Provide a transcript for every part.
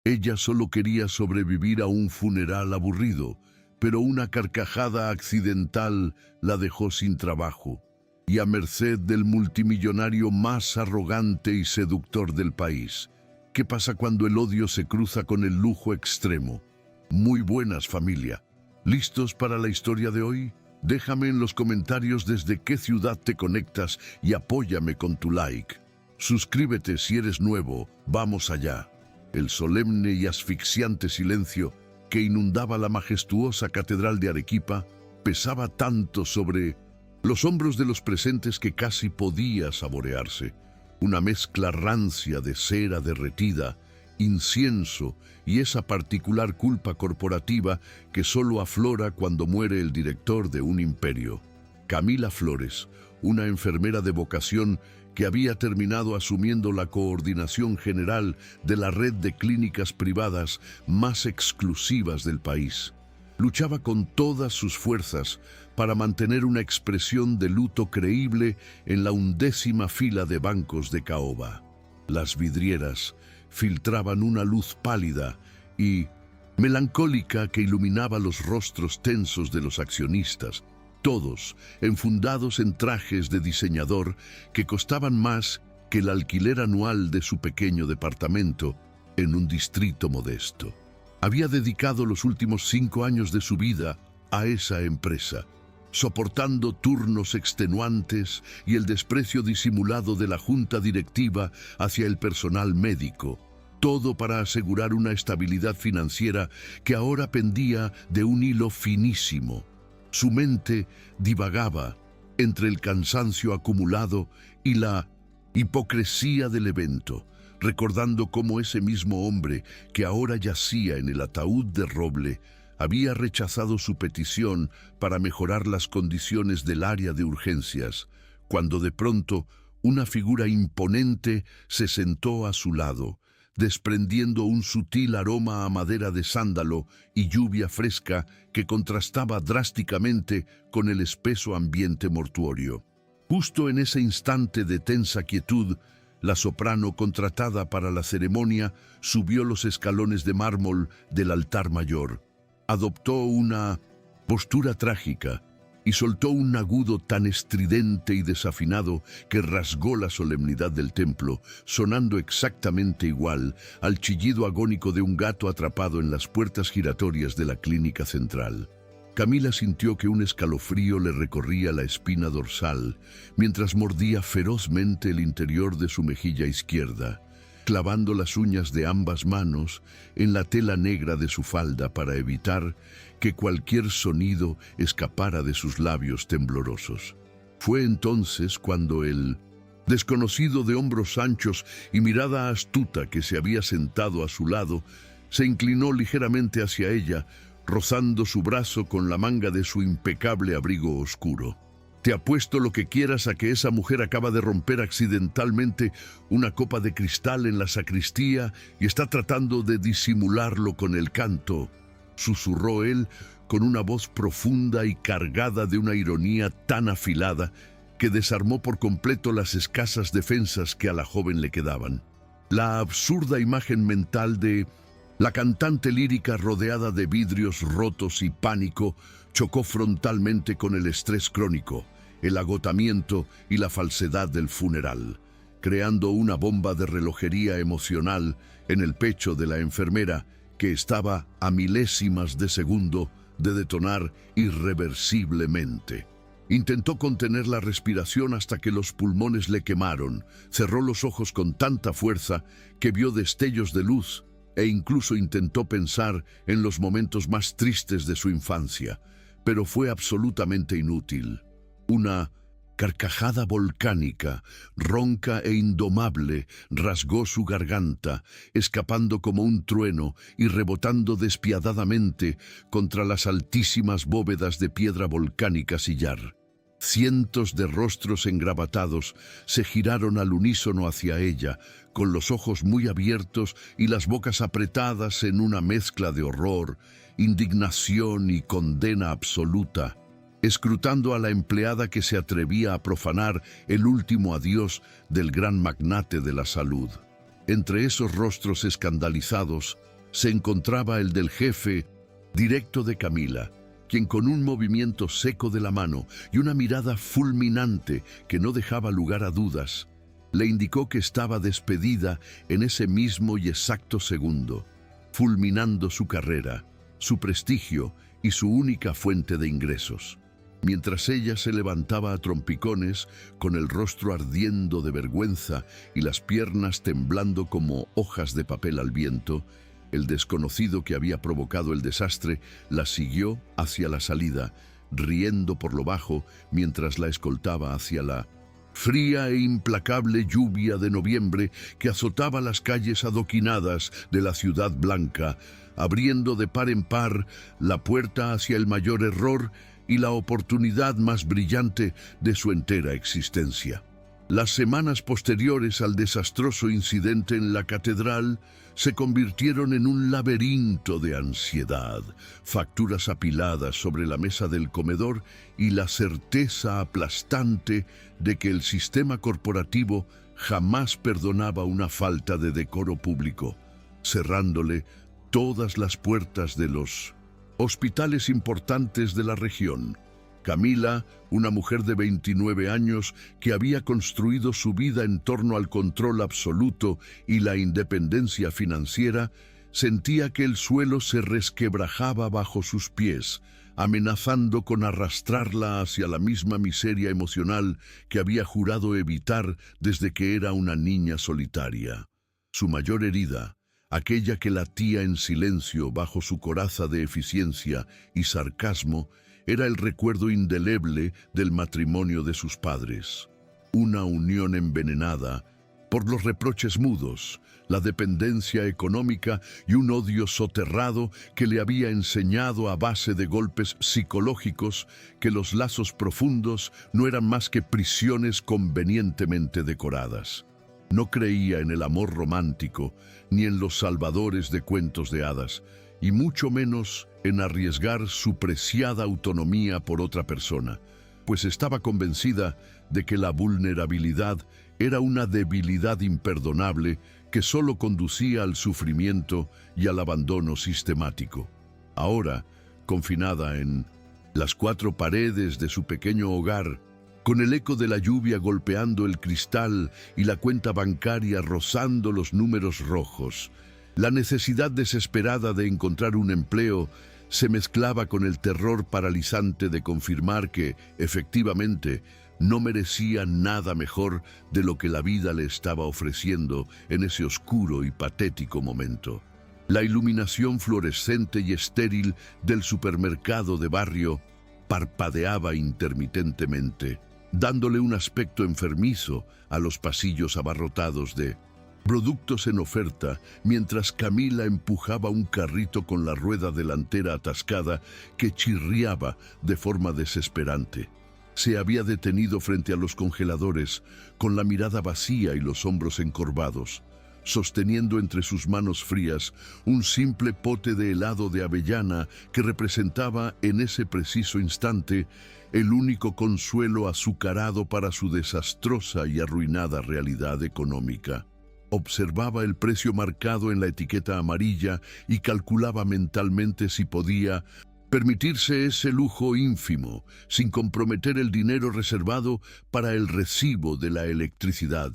Ella solo quería sobrevivir a un funeral aburrido, pero una carcajada accidental la dejó sin trabajo y a merced del multimillonario más arrogante y seductor del país. ¿Qué pasa cuando el odio se cruza con el lujo extremo? Muy buenas, familia. ¿Listos para la historia de hoy? Déjame en los comentarios desde qué ciudad te conectas y apóyame con tu like. Suscríbete si eres nuevo. Vamos allá. El solemne y asfixiante silencio que inundaba la majestuosa catedral de Arequipa pesaba tanto sobre los hombros de los presentes que casi podía saborearse. Una mezcla rancia de cera derretida, incienso y esa particular culpa corporativa que solo aflora cuando muere el director de un imperio. Camila Flores, una enfermera de vocación que había terminado asumiendo la coordinación general de la red de clínicas privadas más exclusivas del país. Luchaba con todas sus fuerzas para mantener una expresión de luto creíble en la 11ª fila de bancos de caoba. Las vidrieras filtraban una luz pálida y melancólica que iluminaba los rostros tensos de los accionistas, todos enfundados en trajes de diseñador que costaban más que el alquiler anual de su pequeño departamento en un distrito modesto. Había dedicado los últimos 5 años de su vida a esa empresa, soportando turnos extenuantes y el desprecio disimulado de la junta directiva hacia el personal médico, todo para asegurar una estabilidad financiera que ahora pendía de un hilo finísimo. Su mente divagaba entre el cansancio acumulado y la hipocresía del evento, recordando cómo ese mismo hombre que ahora yacía en el ataúd de roble había rechazado su petición para mejorar las condiciones del área de urgencias, cuando de pronto una figura imponente se sentó a su lado, desprendiendo un sutil aroma a madera de sándalo y lluvia fresca que contrastaba drásticamente con el espeso ambiente mortuorio. Justo en ese instante de tensa quietud, la soprano contratada para la ceremonia subió los escalones de mármol del altar mayor. Adoptó una postura trágica y soltó un agudo tan estridente y desafinado que rasgó la solemnidad del templo, sonando exactamente igual al chillido agónico de un gato atrapado en las puertas giratorias de la clínica central. Camila sintió que un escalofrío le recorría la espina dorsal mientras mordía ferozmente el interior de su mejilla izquierda, clavando las uñas de ambas manos en la tela negra de su falda para evitar que cualquier sonido escapara de sus labios temblorosos. Fue entonces cuando el desconocido de hombros anchos y mirada astuta que se había sentado a su lado se inclinó ligeramente hacia ella, rozando su brazo con la manga de su impecable abrigo oscuro. Te apuesto lo que quieras a que esa mujer acaba de romper accidentalmente una copa de cristal en la sacristía y está tratando de disimularlo con el canto, susurró él con una voz profunda y cargada de una ironía tan afilada que desarmó por completo las escasas defensas que a la joven le quedaban. La absurda imagen mental de la cantante lírica rodeada de vidrios rotos y pánico chocó frontalmente con el estrés crónico, el agotamiento y la falsedad del funeral, creando una bomba de relojería emocional en el pecho de la enfermera que estaba a milésimas de segundo de detonar irreversiblemente. Intentó contener la respiración hasta que los pulmones le quemaron, cerró los ojos con tanta fuerza que vio destellos de luz e incluso intentó pensar en los momentos más tristes de su infancia, pero fue absolutamente inútil. Una carcajada volcánica, ronca e indomable, rasgó su garganta, escapando como un trueno y rebotando despiadadamente contra las altísimas bóvedas de piedra volcánica sillar. Cientos de rostros engravatados se giraron al unísono hacia ella, con los ojos muy abiertos y las bocas apretadas en una mezcla de horror, indignación y condena absoluta, escrutando a la empleada que se atrevía a profanar el último adiós del gran magnate de la salud. Entre esos rostros escandalizados, se encontraba el del jefe directo de Camila, quien con un movimiento seco de la mano y una mirada fulminante que no dejaba lugar a dudas, le indicó que estaba despedida en ese mismo y exacto segundo, fulminando su carrera, su prestigio y su única fuente de ingresos. Mientras ella se levantaba a trompicones, con el rostro ardiendo de vergüenza y las piernas temblando como hojas de papel al viento, el desconocido que había provocado el desastre la siguió hacia la salida, riendo por lo bajo mientras la escoltaba hacia la fría e implacable lluvia de noviembre que azotaba las calles adoquinadas de la Ciudad Blanca, abriendo de par en par la puerta hacia el mayor error y la oportunidad más brillante de su entera existencia. Las semanas posteriores al desastroso incidente en la catedral se convirtieron en un laberinto de ansiedad, facturas apiladas sobre la mesa del comedor y la certeza aplastante de que el sistema corporativo jamás perdonaba una falta de decoro público, cerrándole todas las puertas de los hospitales importantes de la región. Camila, una mujer de 29 años que había construido su vida en torno al control absoluto y la independencia financiera, sentía que el suelo se resquebrajaba bajo sus pies, amenazando con arrastrarla hacia la misma miseria emocional que había jurado evitar desde que era una niña solitaria. Su mayor herida, aquella que latía en silencio bajo su coraza de eficiencia y sarcasmo, era el recuerdo indeleble del matrimonio de sus padres. Una unión envenenada por los reproches mudos, la dependencia económica y un odio soterrado que le había enseñado a base de golpes psicológicos que los lazos profundos no eran más que prisiones convenientemente decoradas. No creía en el amor romántico ni en los salvadores de cuentos de hadas, y mucho menos en arriesgar su preciada autonomía por otra persona, pues estaba convencida de que la vulnerabilidad era una debilidad imperdonable que solo conducía al sufrimiento y al abandono sistemático. Ahora, confinada en las cuatro paredes de su pequeño hogar, con el eco de la lluvia golpeando el cristal y la cuenta bancaria rozando los números rojos, la necesidad desesperada de encontrar un empleo se mezclaba con el terror paralizante de confirmar que, efectivamente, no merecía nada mejor de lo que la vida le estaba ofreciendo en ese oscuro y patético momento. La iluminación fluorescente y estéril del supermercado de barrio parpadeaba intermitentemente, dándole un aspecto enfermizo a los pasillos abarrotados de productos en oferta, mientras Camila empujaba un carrito con la rueda delantera atascada que chirriaba de forma desesperante. Se había detenido frente a los congeladores, con la mirada vacía y los hombros encorvados, sosteniendo entre sus manos frías un simple pote de helado de avellana que representaba en ese preciso instante el único consuelo azucarado para su desastrosa y arruinada realidad económica. Observaba el precio marcado en la etiqueta amarilla y calculaba mentalmente si podía permitirse ese lujo ínfimo sin comprometer el dinero reservado para el recibo de la electricidad,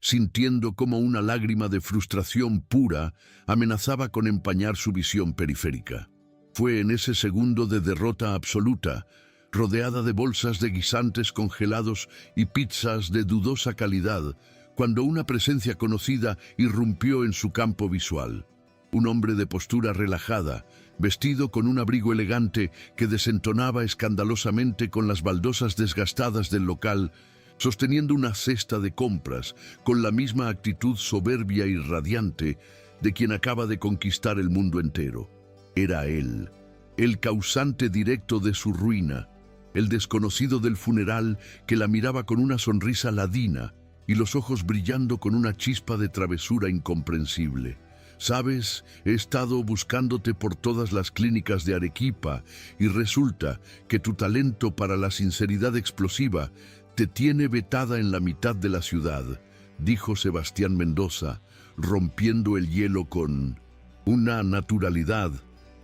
sintiendo como una lágrima de frustración pura amenazaba con empañar su visión periférica. Fue en ese segundo de derrota absoluta, rodeada de bolsas de guisantes congelados y pizzas de dudosa calidad, cuando una presencia conocida irrumpió en su campo visual. Un hombre de postura relajada, vestido con un abrigo elegante que desentonaba escandalosamente con las baldosas desgastadas del local, sosteniendo una cesta de compras con la misma actitud soberbia y radiante de quien acaba de conquistar el mundo entero. Era él, el causante directo de su ruina, el desconocido del funeral que la miraba con una sonrisa ladina y los ojos brillando con una chispa de travesura incomprensible. «Sabes, he estado buscándote por todas las clínicas de Arequipa y resulta que tu talento para la sinceridad explosiva te tiene vetada en la mitad de la ciudad», dijo Sebastián Mendoza, rompiendo el hielo con Una naturalidad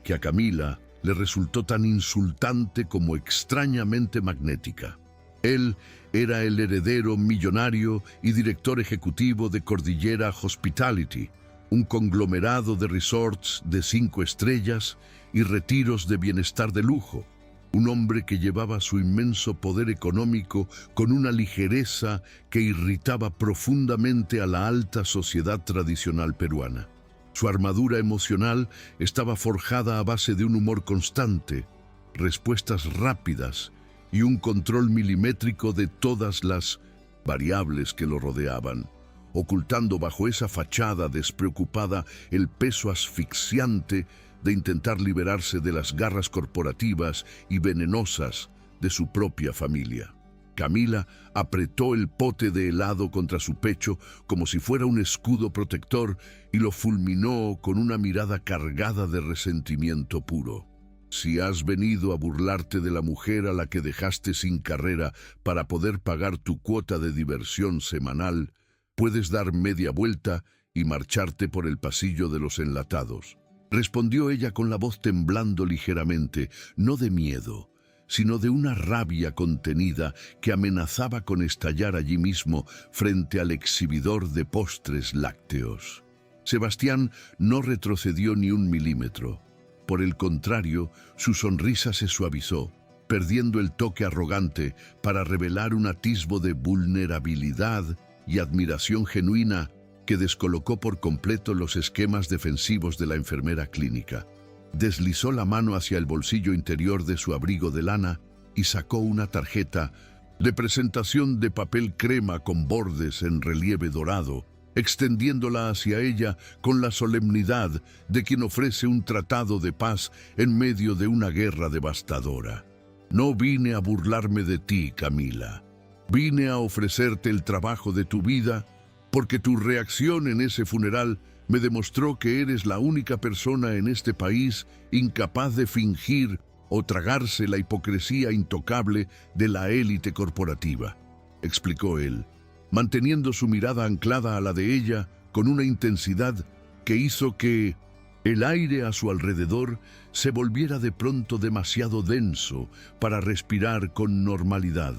que a Camila le resultó tan insultante como extrañamente magnética. Él era el heredero millonario y director ejecutivo de Cordillera Hospitality, un conglomerado de resorts de 5 estrellas y retiros de bienestar de lujo. Un hombre que llevaba su inmenso poder económico con una ligereza que irritaba profundamente a la alta sociedad tradicional peruana. Su armadura emocional estaba forjada a base de un humor constante, respuestas rápidas y un control milimétrico de todas las variables que lo rodeaban, ocultando bajo esa fachada despreocupada el peso asfixiante de intentar liberarse de las garras corporativas y venenosas de su propia familia. Camila apretó el pote de helado contra su pecho como si fuera un escudo protector y lo fulminó con una mirada cargada de resentimiento puro. Si has venido a burlarte de la mujer a la que dejaste sin carrera para poder pagar tu cuota de diversión semanal, puedes dar media vuelta y marcharte por el pasillo de los enlatados. Respondió ella con la voz temblando ligeramente, no de miedo, sino de una rabia contenida que amenazaba con estallar allí mismo frente al exhibidor de postres lácteos. Sebastián no retrocedió ni un milímetro. Por el contrario, su sonrisa se suavizó, perdiendo el toque arrogante para revelar un atisbo de vulnerabilidad y admiración genuina que descolocó por completo los esquemas defensivos de la enfermera clínica. Deslizó la mano hacia el bolsillo interior de su abrigo de lana y sacó una tarjeta de presentación de papel crema con bordes en relieve dorado, extendiéndola hacia ella con la solemnidad de quien ofrece un tratado de paz en medio de una guerra devastadora. No vine a burlarme de ti, Camila. Vine a ofrecerte el trabajo de tu vida porque tu reacción en ese funeral me demostró que eres la única persona en este país incapaz de fingir o tragarse la hipocresía intocable de la élite corporativa, explicó él, manteniendo su mirada anclada a la de ella con una intensidad que hizo que el aire a su alrededor se volviera de pronto demasiado denso para respirar con normalidad.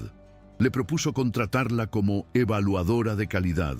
Le propuso contratarla como evaluadora de calidad,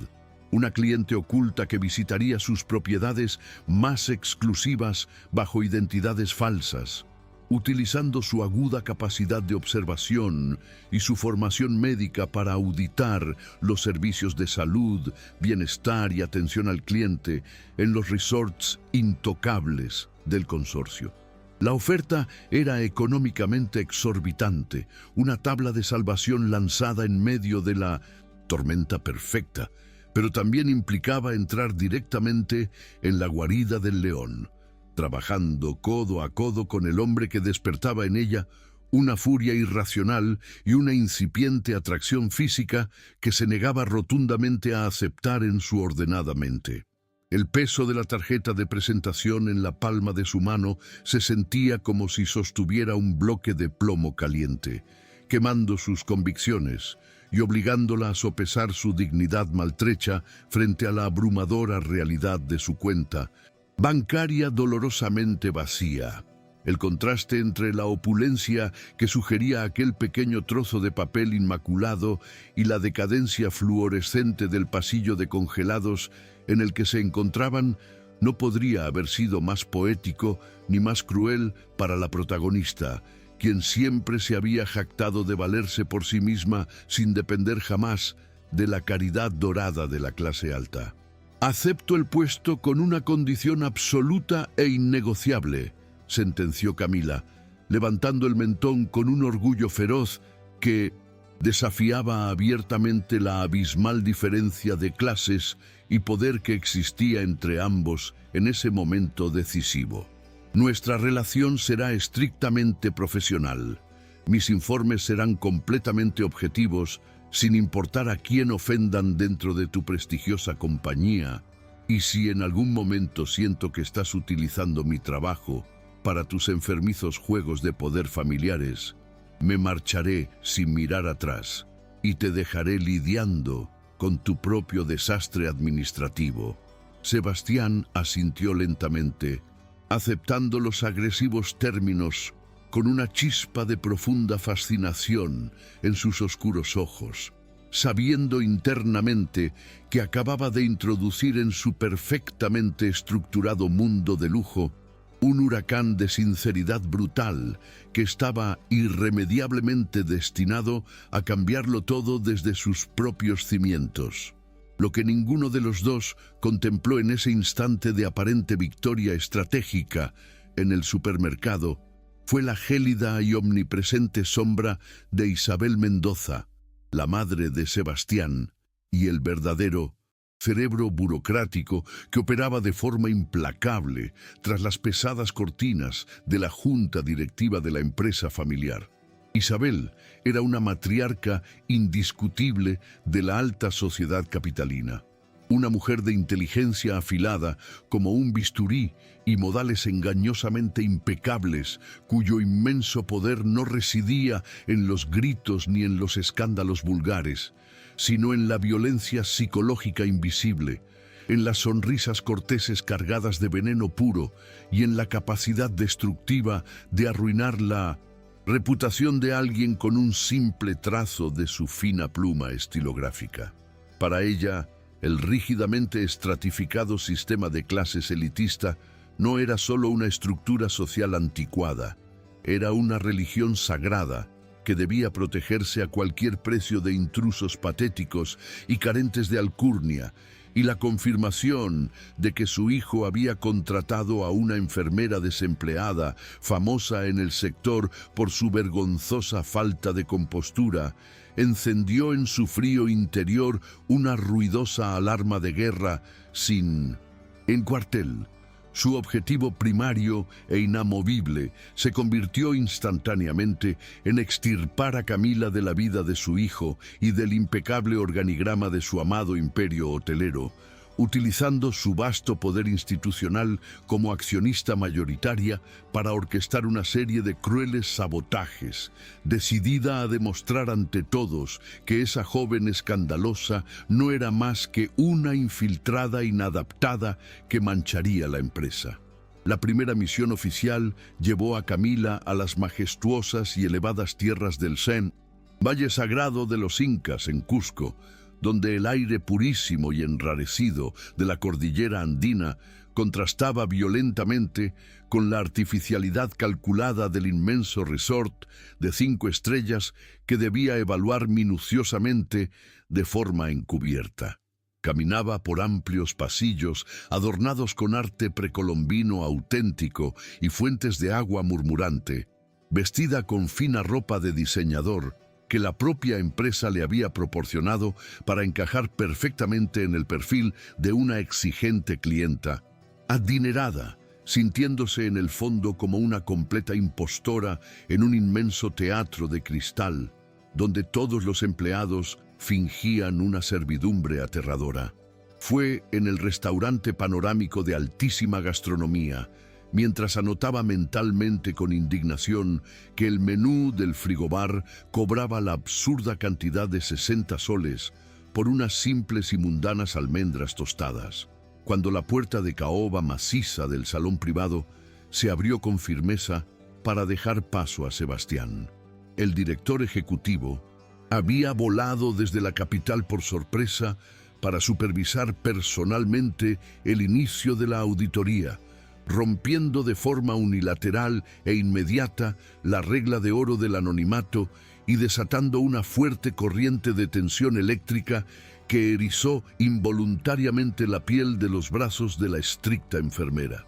una cliente oculta que visitaría sus propiedades más exclusivas bajo identidades falsas, utilizando su aguda capacidad de observación y su formación médica para auditar los servicios de salud, bienestar y atención al cliente en los resorts intocables del consorcio. La oferta era económicamente exorbitante, una tabla de salvación lanzada en medio de la tormenta perfecta, pero también implicaba entrar directamente en la guarida del león, trabajando codo a codo con el hombre que despertaba en ella una furia irracional y una incipiente atracción física que se negaba rotundamente a aceptar en su ordenada mente. El peso de la tarjeta de presentación en la palma de su mano se sentía como si sostuviera un bloque de plomo caliente, quemando sus convicciones y obligándola a sopesar su dignidad maltrecha frente a la abrumadora realidad de su cuenta bancaria dolorosamente vacía. El contraste entre la opulencia que sugería aquel pequeño trozo de papel inmaculado y la decadencia fluorescente del pasillo de congelados en el que se encontraban no podría haber sido más poético ni más cruel para la protagonista, quien siempre se había jactado de valerse por sí misma sin depender jamás de la caridad dorada de la clase alta. «Acepto el puesto con una condición absoluta e innegociable», sentenció Camila, levantando el mentón con un orgullo feroz que desafiaba abiertamente la abismal diferencia de clases y poder que existía entre ambos en ese momento decisivo. «Nuestra relación será estrictamente profesional. Mis informes serán completamente objetivos, sin importar a quién ofendan dentro de tu prestigiosa compañía, y si en algún momento siento que estás utilizando mi trabajo para tus enfermizos juegos de poder familiares, me marcharé sin mirar atrás y te dejaré lidiando con tu propio desastre administrativo». Sebastián asintió lentamente, aceptando los agresivos términos con una chispa de profunda fascinación en sus oscuros ojos, sabiendo internamente que acababa de introducir en su perfectamente estructurado mundo de lujo un huracán de sinceridad brutal que estaba irremediablemente destinado a cambiarlo todo desde sus propios cimientos. Lo que ninguno de los dos contempló en ese instante de aparente victoria estratégica en el supermercado fue la gélida y omnipresente sombra de Isabel Mendoza, la madre de Sebastián, y el verdadero cerebro burocrático que operaba de forma implacable tras las pesadas cortinas de la junta directiva de la empresa familiar. Isabel era una matriarca indiscutible de la alta sociedad capitalina, una mujer de inteligencia afilada como un bisturí y modales engañosamente impecables, cuyo inmenso poder no residía en los gritos ni en los escándalos vulgares, sino en la violencia psicológica invisible, en las sonrisas corteses cargadas de veneno puro y en la capacidad destructiva de arruinar la reputación de alguien con un simple trazo de su fina pluma estilográfica. Para ella, el rígidamente estratificado sistema de clases elitista no era solo una estructura social anticuada, era una religión sagrada que debía protegerse a cualquier precio de intrusos patéticos y carentes de alcurnia, y la confirmación de que su hijo había contratado a una enfermera desempleada, famosa en el sector por su vergonzosa falta de compostura, encendió en su frío interior una ruidosa alarma de guerra en cuartel. Su objetivo primario e inamovible se convirtió instantáneamente en extirpar a Camila de la vida de su hijo y del impecable organigrama de su amado imperio hotelero, utilizando su vasto poder institucional como accionista mayoritaria para orquestar una serie de crueles sabotajes, decidida a demostrar ante todos que esa joven escandalosa no era más que una infiltrada inadaptada que mancharía la empresa. La primera misión oficial llevó a Camila a las majestuosas y elevadas tierras del Zen, valle sagrado de los incas en Cusco, donde el aire purísimo y enrarecido de la cordillera andina contrastaba violentamente con la artificialidad calculada del inmenso resort de 5 estrellas que debía evaluar minuciosamente de forma encubierta. Caminaba por amplios pasillos adornados con arte precolombino auténtico y fuentes de agua murmurante, vestida con fina ropa de diseñador que la propia empresa le había proporcionado para encajar perfectamente en el perfil de una exigente clienta, adinerada, sintiéndose en el fondo como una completa impostora en un inmenso teatro de cristal, donde todos los empleados fingían una servidumbre aterradora. Fue en el restaurante panorámico de altísima gastronomía, mientras anotaba mentalmente con indignación que el menú del frigobar cobraba la absurda cantidad de 60 soles por unas simples y mundanas almendras tostadas, cuando la puerta de caoba maciza del salón privado se abrió con firmeza para dejar paso a Sebastián. El director ejecutivo había volado desde la capital por sorpresa para supervisar personalmente el inicio de la auditoría, rompiendo de forma unilateral e inmediata la regla de oro del anonimato y desatando una fuerte corriente de tensión eléctrica que erizó involuntariamente la piel de los brazos de la estricta enfermera.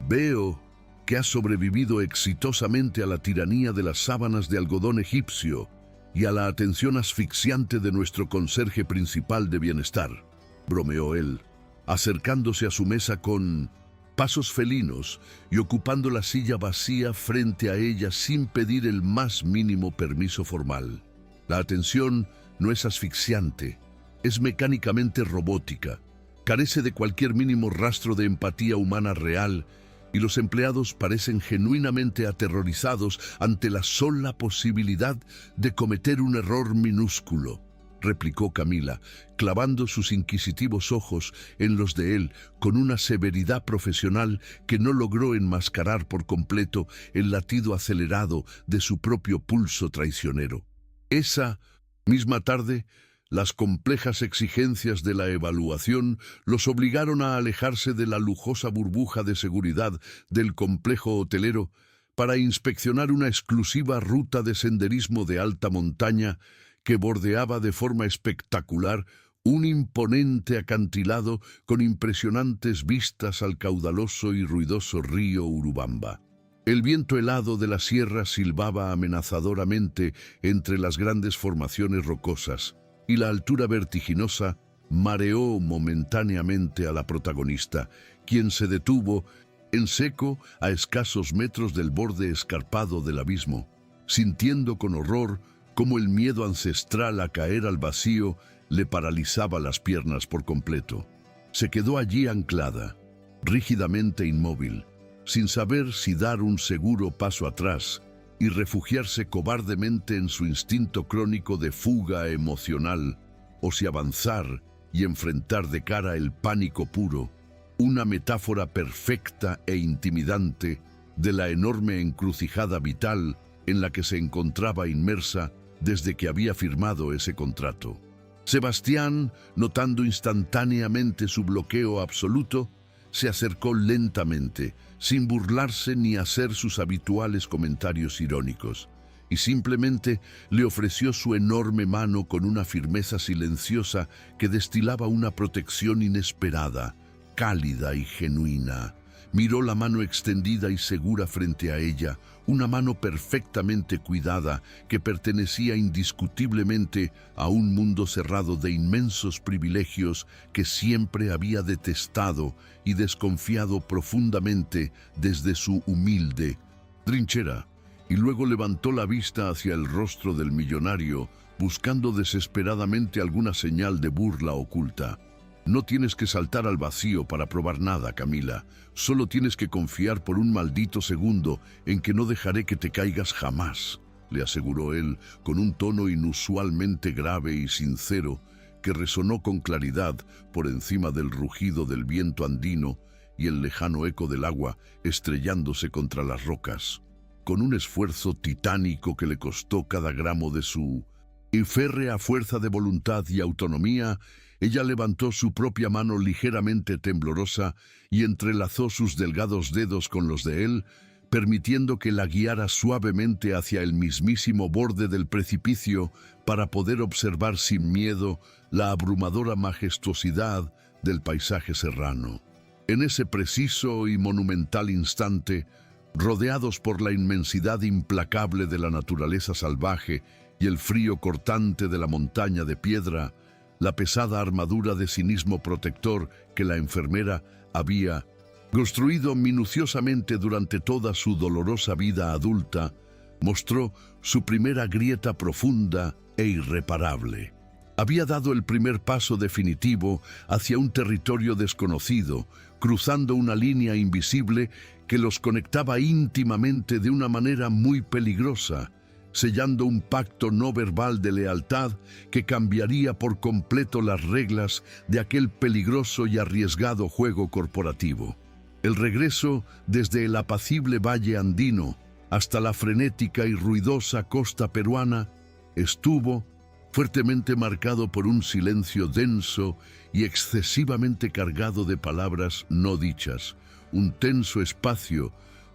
Veo que has sobrevivido exitosamente a la tiranía de las sábanas de algodón egipcio y a la atención asfixiante de nuestro conserje principal de bienestar, bromeó él, acercándose a su mesa con pasos felinos y ocupando la silla vacía frente a ella sin pedir el más mínimo permiso formal. La atención no es asfixiante, es mecánicamente robótica, carece de cualquier mínimo rastro de empatía humana real y los empleados parecen genuinamente aterrorizados ante la sola posibilidad de cometer un error minúsculo. replicó Camila, clavando sus inquisitivos ojos en los de él con una severidad profesional que no logró enmascarar por completo el latido acelerado de su propio pulso traicionero. Esa misma tarde, las complejas exigencias de la evaluación los obligaron a alejarse de la lujosa burbuja de seguridad del complejo hotelero para inspeccionar una exclusiva ruta de senderismo de alta montaña que bordeaba de forma espectacular un imponente acantilado con impresionantes vistas al caudaloso y ruidoso río Urubamba. El viento helado de la sierra silbaba amenazadoramente entre las grandes formaciones rocosas, y la altura vertiginosa mareó momentáneamente a la protagonista, quien se detuvo en seco a escasos metros del borde escarpado del abismo, sintiendo con horror cómo el miedo ancestral a caer al vacío le paralizaba las piernas por completo. Se quedó allí anclada, rígidamente inmóvil, sin saber si dar un seguro paso atrás y refugiarse cobardemente en su instinto crónico de fuga emocional, o si avanzar y enfrentar de cara el pánico puro, una metáfora perfecta e intimidante de la enorme encrucijada vital en la que se encontraba inmersa desde que había firmado ese contrato. Sebastián, notando instantáneamente su bloqueo absoluto, se acercó lentamente, sin burlarse ni hacer sus habituales comentarios irónicos, y simplemente le ofreció su enorme mano con una firmeza silenciosa que destilaba una protección inesperada, cálida y genuina. Miró la mano extendida y segura frente a ella, una mano perfectamente cuidada que pertenecía indiscutiblemente a un mundo cerrado de inmensos privilegios que siempre había detestado y desconfiado profundamente desde su humilde trinchera, y luego levantó la vista hacia el rostro del millonario, buscando desesperadamente alguna señal de burla oculta. No tienes que saltar al vacío para probar nada, Camila. Solo tienes que confiar por un maldito segundo en que no dejaré que te caigas jamás, le aseguró él con un tono inusualmente grave y sincero que resonó con claridad por encima del rugido del viento andino y el lejano eco del agua estrellándose contra las rocas. Con un esfuerzo titánico que le costó cada gramo de su férrea fuerza de voluntad y autonomía, ella levantó su propia mano ligeramente temblorosa y entrelazó sus delgados dedos con los de él, permitiendo que la guiara suavemente hacia el mismísimo borde del precipicio para poder observar sin miedo la abrumadora majestuosidad del paisaje serrano. En ese preciso y monumental instante, rodeados por la inmensidad implacable de la naturaleza salvaje y el frío cortante de la montaña de piedra, la pesada armadura de cinismo protector que la enfermera había construido minuciosamente durante toda su dolorosa vida adulta, mostró su primera grieta profunda e irreparable. Había dado el primer paso definitivo hacia un territorio desconocido, cruzando una línea invisible que los conectaba íntimamente de una manera muy peligrosa, sellando un pacto no verbal de lealtad que cambiaría por completo las reglas de aquel peligroso y arriesgado juego corporativo. El regreso desde el apacible valle andino hasta la frenética y ruidosa costa peruana estuvo fuertemente marcado por un silencio denso y excesivamente cargado de palabras no dichas, un tenso espacio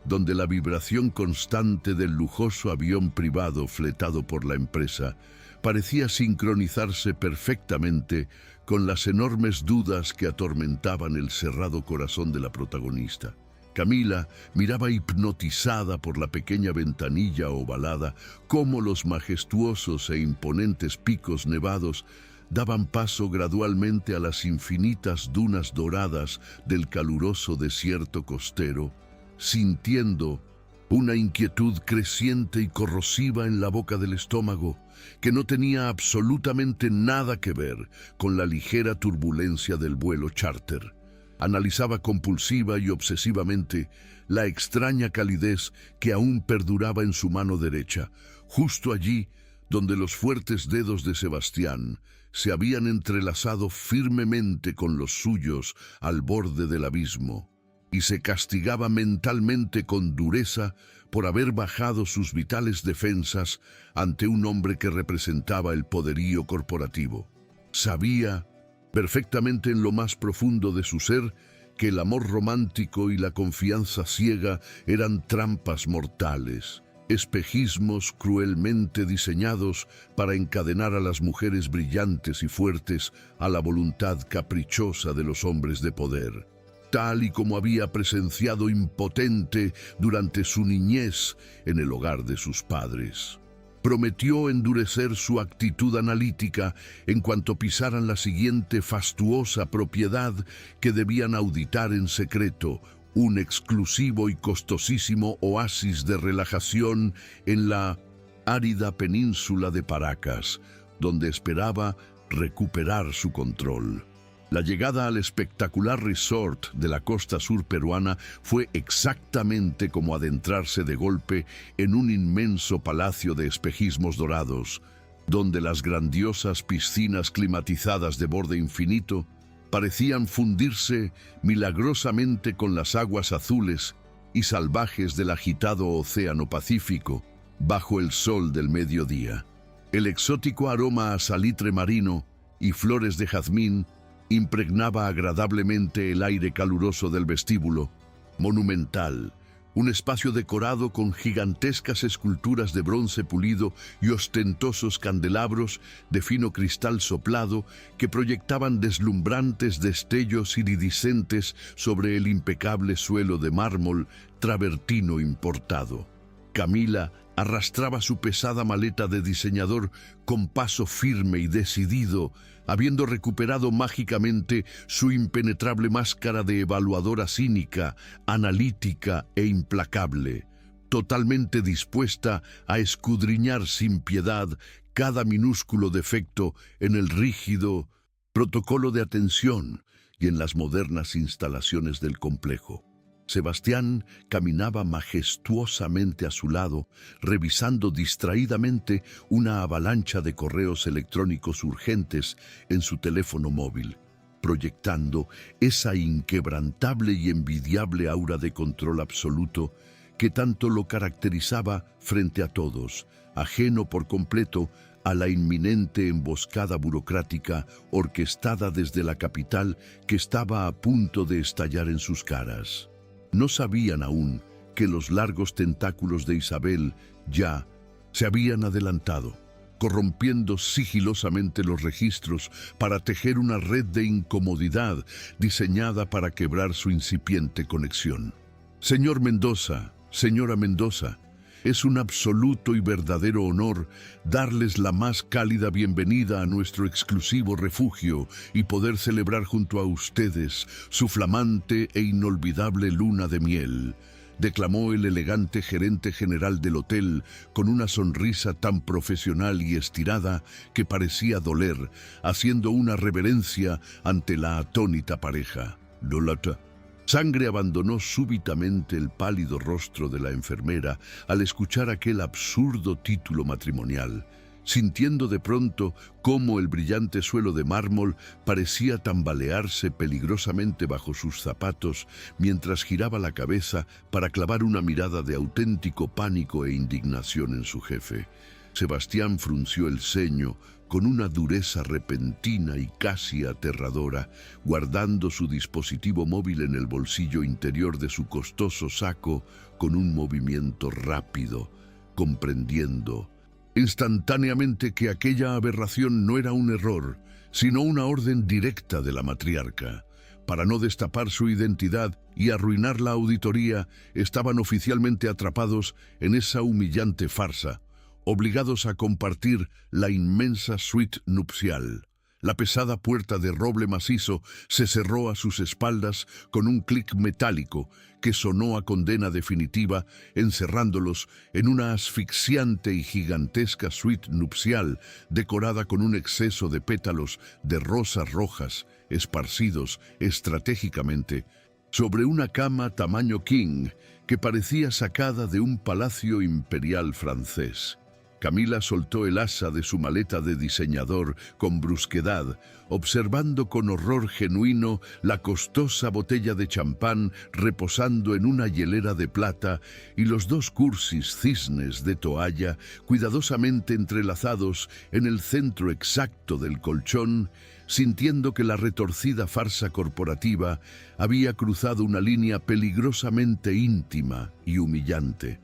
donde la vibración constante del lujoso avión privado fletado por la empresa parecía sincronizarse perfectamente con las enormes dudas que atormentaban el cerrado corazón de la protagonista. Camila miraba hipnotizada por la pequeña ventanilla ovalada cómo los majestuosos e imponentes picos nevados daban paso gradualmente a las infinitas dunas doradas del caluroso desierto costero, sintiendo una inquietud creciente y corrosiva en la boca del estómago que no tenía absolutamente nada que ver con la ligera turbulencia del vuelo charter. Analizaba compulsiva y obsesivamente la extraña calidez que aún perduraba en su mano derecha, justo allí donde los fuertes dedos de Sebastián se habían entrelazado firmemente con los suyos al borde del abismo, y se castigaba mentalmente con dureza por haber bajado sus vitales defensas ante un hombre que representaba el poderío corporativo. Sabía perfectamente en lo más profundo de su ser que el amor romántico y la confianza ciega eran trampas mortales, espejismos cruelmente diseñados para encadenar a las mujeres brillantes y fuertes a la voluntad caprichosa de los hombres de poder, tal y como había presenciado impotente durante su niñez en el hogar de sus padres. Prometió endurecer su actitud analítica en cuanto pisaran la siguiente fastuosa propiedad que debían auditar en secreto, un exclusivo y costosísimo oasis de relajación en la árida península de Paracas, donde esperaba recuperar su control. La llegada al espectacular resort de la costa sur peruana fue exactamente como adentrarse de golpe en un inmenso palacio de espejismos dorados, donde las grandiosas piscinas climatizadas de borde infinito parecían fundirse milagrosamente con las aguas azules y salvajes del agitado océano Pacífico bajo el sol del mediodía. El exótico aroma a salitre marino y flores de jazmín impregnaba agradablemente el aire caluroso del vestíbulo, monumental, un espacio decorado con gigantescas esculturas de bronce pulido y ostentosos candelabros de fino cristal soplado que proyectaban deslumbrantes destellos iridiscentes sobre el impecable suelo de mármol travertino importado. Camila arrastraba su pesada maleta de diseñador con paso firme y decidido, habiendo recuperado mágicamente su impenetrable máscara de evaluadora cínica, analítica e implacable, totalmente dispuesta a escudriñar sin piedad cada minúsculo defecto en el rígido protocolo de atención y en las modernas instalaciones del complejo. Sebastián caminaba majestuosamente a su lado, revisando distraídamente una avalancha de correos electrónicos urgentes en su teléfono móvil, proyectando esa inquebrantable y envidiable aura de control absoluto que tanto lo caracterizaba frente a todos, ajeno por completo a la inminente emboscada burocrática orquestada desde la capital que estaba a punto de estallar en sus caras. No sabían aún que los largos tentáculos de Isabel ya se habían adelantado, corrompiendo sigilosamente los registros para tejer una red de incomodidad diseñada para quebrar su incipiente conexión. Señor Mendoza, señora Mendoza, es un absoluto y verdadero honor darles la más cálida bienvenida a nuestro exclusivo refugio y poder celebrar junto a ustedes su flamante e inolvidable luna de miel, declamó el elegante gerente general del hotel con una sonrisa tan profesional y estirada que parecía doler, haciendo una reverencia ante la atónita pareja. Lolata. Sangre abandonó súbitamente el pálido rostro de la enfermera al escuchar aquel absurdo título matrimonial, sintiendo de pronto cómo el brillante suelo de mármol parecía tambalearse peligrosamente bajo sus zapatos mientras giraba la cabeza para clavar una mirada de auténtico pánico e indignación en su jefe. Sebastián frunció el ceño con una dureza repentina y casi aterradora, guardando su dispositivo móvil en el bolsillo interior de su costoso saco con un movimiento rápido, comprendiendo instantáneamente que aquella aberración no era un error, sino una orden directa de la matriarca. Para no destapar su identidad y arruinar la auditoría, estaban oficialmente atrapados en esa humillante farsa, obligados a compartir la inmensa suite nupcial. La pesada puerta de roble macizo se cerró a sus espaldas con un clic metálico que sonó a condena definitiva, encerrándolos en una asfixiante y gigantesca suite nupcial decorada con un exceso de pétalos de rosas rojas esparcidos estratégicamente sobre una cama tamaño king que parecía sacada de un palacio imperial francés. Camila soltó el asa de su maleta de diseñador con brusquedad, observando con horror genuino la costosa botella de champán reposando en una hielera de plata y los dos cursis cisnes de toalla cuidadosamente entrelazados en el centro exacto del colchón, sintiendo que la retorcida farsa corporativa había cruzado una línea peligrosamente íntima y humillante.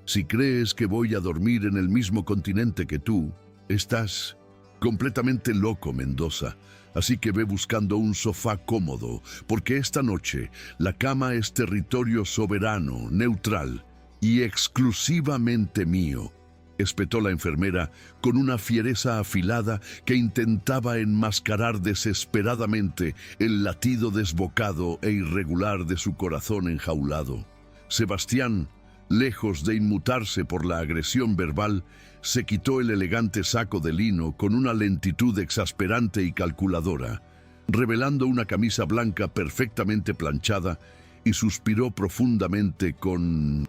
Si crees que voy a dormir en el mismo continente que tú, estás completamente loco, Mendoza. Así que ve buscando un sofá cómodo, porque esta noche la cama es territorio soberano, neutral y exclusivamente mío, espetó la enfermera con una fiereza afilada que intentaba enmascarar desesperadamente el latido desbocado e irregular de su corazón enjaulado. Sebastián, lejos de inmutarse por la agresión verbal, se quitó el elegante saco de lino con una lentitud exasperante y calculadora, revelando una camisa blanca perfectamente planchada, y suspiró profundamente con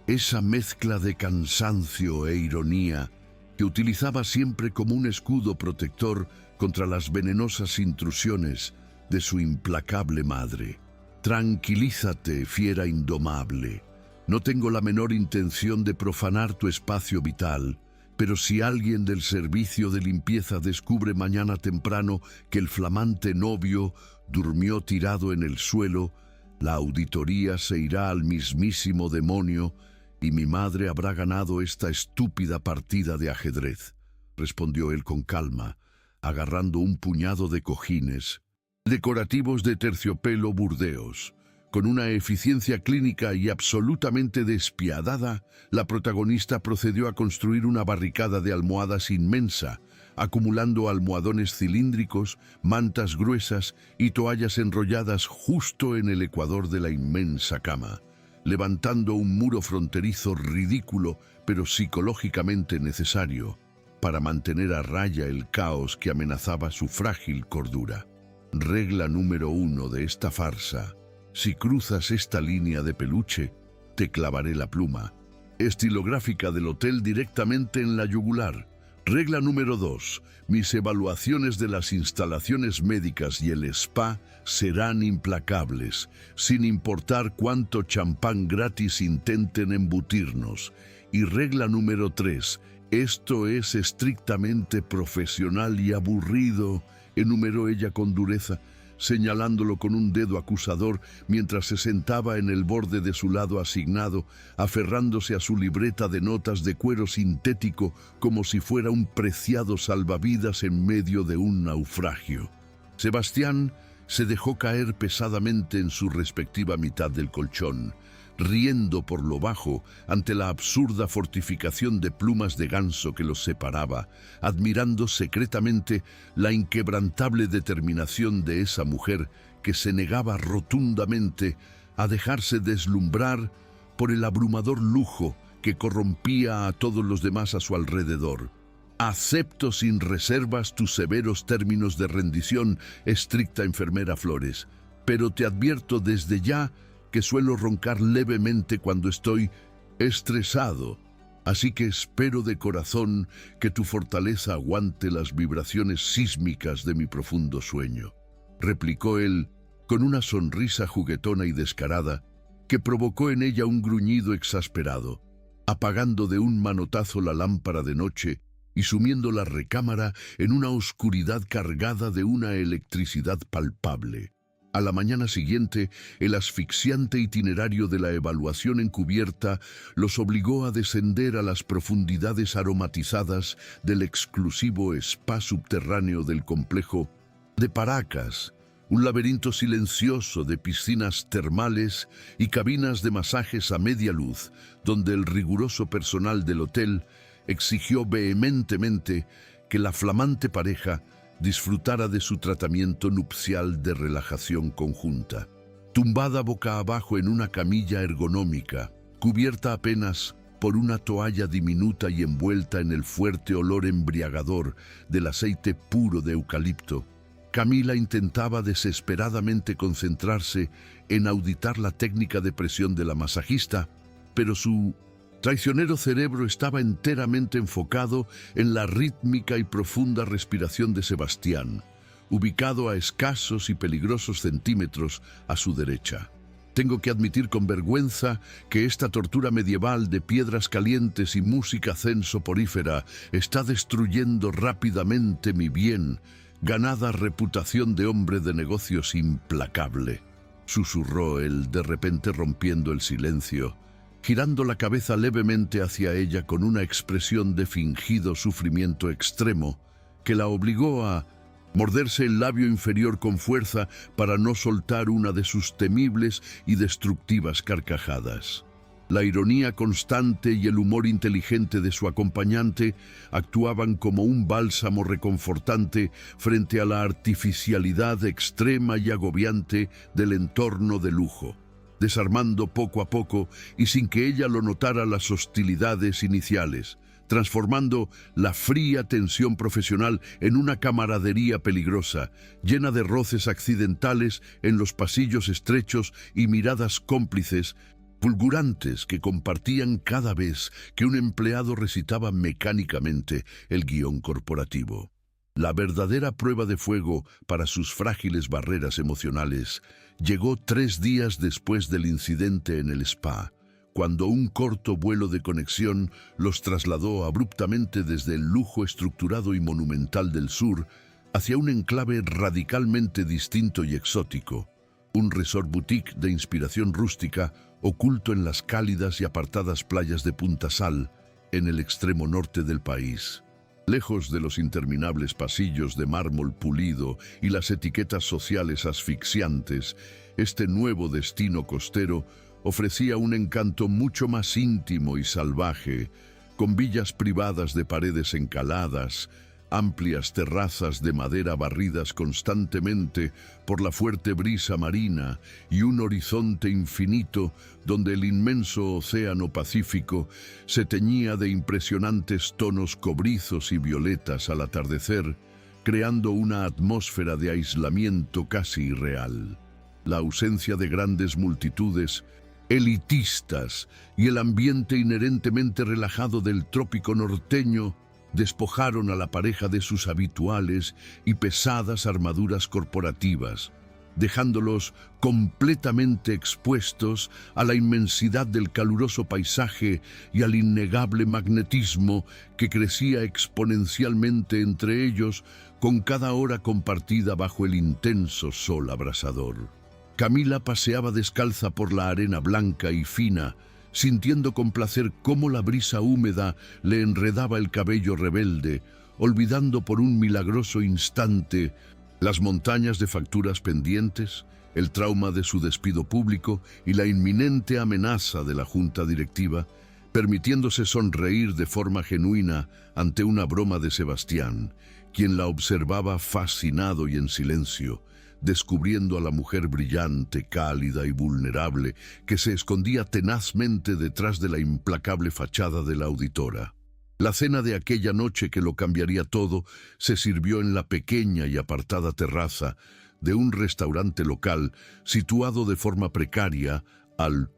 esa mezcla de cansancio e ironía que utilizaba siempre como un escudo protector contra las venenosas intrusiones de su implacable madre. Tranquilízate, fiera indomable. No tengo la menor intención de profanar tu espacio vital, pero si alguien del servicio de limpieza descubre mañana temprano que el flamante novio durmió tirado en el suelo, la auditoría se irá al mismísimo demonio y mi madre habrá ganado esta estúpida partida de ajedrez, respondió él con calma, agarrando un puñado de cojines, decorativos de terciopelo burdeos. Con una eficiencia clínica y absolutamente despiadada, la protagonista procedió a construir una barricada de almohadas inmensa, acumulando almohadones cilíndricos, mantas gruesas y toallas enrolladas justo en el ecuador de la inmensa cama, levantando un muro fronterizo ridículo, pero psicológicamente necesario, para mantener a raya el caos que amenazaba su frágil cordura. Regla número 1 de esta farsa: si cruzas esta línea de peluche, te clavaré la pluma estilográfica del hotel directamente en la yugular. Regla número 2. Mis evaluaciones de las instalaciones médicas y el spa serán implacables, sin importar cuánto champán gratis intenten embutirnos. Y regla número 3. Esto es estrictamente profesional y aburrido, enumeró ella con dureza, señalándolo con un dedo acusador mientras se sentaba en el borde de su lado asignado, aferrándose a su libreta de notas de cuero sintético como si fuera un preciado salvavidas en medio de un naufragio. Sebastián se dejó caer pesadamente en su respectiva mitad del colchón, riendo por lo bajo ante la absurda fortificación de plumas de ganso que los separaba, admirando secretamente la inquebrantable determinación de esa mujer que se negaba rotundamente a dejarse deslumbrar por el abrumador lujo que corrompía a todos los demás a su alrededor. Acepto sin reservas tus severos términos de rendición, estricta enfermera Flores, pero te advierto desde ya que suelo roncar levemente cuando estoy estresado, así que espero de corazón que tu fortaleza aguante las vibraciones sísmicas de mi profundo sueño, replicó él con una sonrisa juguetona y descarada que provocó en ella un gruñido exasperado, apagando de un manotazo la lámpara de noche y sumiendo la recámara en una oscuridad cargada de una electricidad palpable. A la mañana siguiente, el asfixiante itinerario de la evaluación encubierta los obligó a descender a las profundidades aromatizadas del exclusivo spa subterráneo del complejo de Paracas, un laberinto silencioso de piscinas termales y cabinas de masajes a media luz, donde el riguroso personal del hotel exigió vehementemente que la flamante pareja disfrutara de su tratamiento nupcial de relajación conjunta. Tumbada boca abajo en una camilla ergonómica, cubierta apenas por una toalla diminuta y envuelta en el fuerte olor embriagador del aceite puro de eucalipto, Camila intentaba desesperadamente concentrarse en auditar la técnica de presión de la masajista, pero su Traicionero cerebro estaba enteramente enfocado en la rítmica y profunda respiración de Sebastián, ubicado a escasos y peligrosos centímetros a su derecha. Tengo que admitir con vergüenza que esta tortura medieval de piedras calientes y música zen soporífera está destruyendo rápidamente mi bien, ganada reputación de hombre de negocios implacable. Susurró él, de repente rompiendo el silencio, girando la cabeza levemente hacia ella con una expresión de fingido sufrimiento extremo que la obligó a morderse el labio inferior con fuerza para no soltar una de sus temibles y destructivas carcajadas. La ironía constante y el humor inteligente de su acompañante actuaban como un bálsamo reconfortante frente a la artificialidad extrema y agobiante del entorno de lujo, desarmando poco a poco y sin que ella lo notara las hostilidades iniciales, transformando la fría tensión profesional en una camaradería peligrosa, llena de roces accidentales en los pasillos estrechos y miradas cómplices, fulgurantes que compartían cada vez que un empleado recitaba mecánicamente el guión corporativo. La verdadera prueba de fuego para sus frágiles barreras emocionales llegó 3 días después del incidente en el spa, cuando un corto vuelo de conexión los trasladó abruptamente desde el lujo estructurado y monumental del sur hacia un enclave radicalmente distinto y exótico, un resort boutique de inspiración rústica oculto en las cálidas y apartadas playas de Punta Sal, en el extremo norte del país. Lejos de los interminables pasillos de mármol pulido y las etiquetas sociales asfixiantes, este nuevo destino costero ofrecía un encanto mucho más íntimo y salvaje, con villas privadas de paredes encaladas, amplias terrazas de madera barridas constantemente por la fuerte brisa marina y un horizonte infinito donde el inmenso océano Pacífico se teñía de impresionantes tonos cobrizos y violetas al atardecer, creando una atmósfera de aislamiento casi irreal. La ausencia de grandes multitudes elitistas y el ambiente inherentemente relajado del trópico norteño despojaron a la pareja de sus habituales y pesadas armaduras corporativas, dejándolos completamente expuestos a la inmensidad del caluroso paisaje y al innegable magnetismo que crecía exponencialmente entre ellos con cada hora compartida bajo el intenso sol abrasador. Camila paseaba descalza por la arena blanca y fina, sintiendo con placer cómo la brisa húmeda le enredaba el cabello rebelde, olvidando por un milagroso instante las montañas de facturas pendientes, el trauma de su despido público y la inminente amenaza de la junta directiva, permitiéndose sonreír de forma genuina ante una broma de Sebastián, quien la observaba fascinado y en silencio, descubriendo a la mujer brillante, cálida y vulnerable que se escondía tenazmente detrás de la implacable fachada de la auditora. La cena de aquella noche que lo cambiaría todo se sirvió en la pequeña y apartada terraza de un restaurante local situado de forma precaria al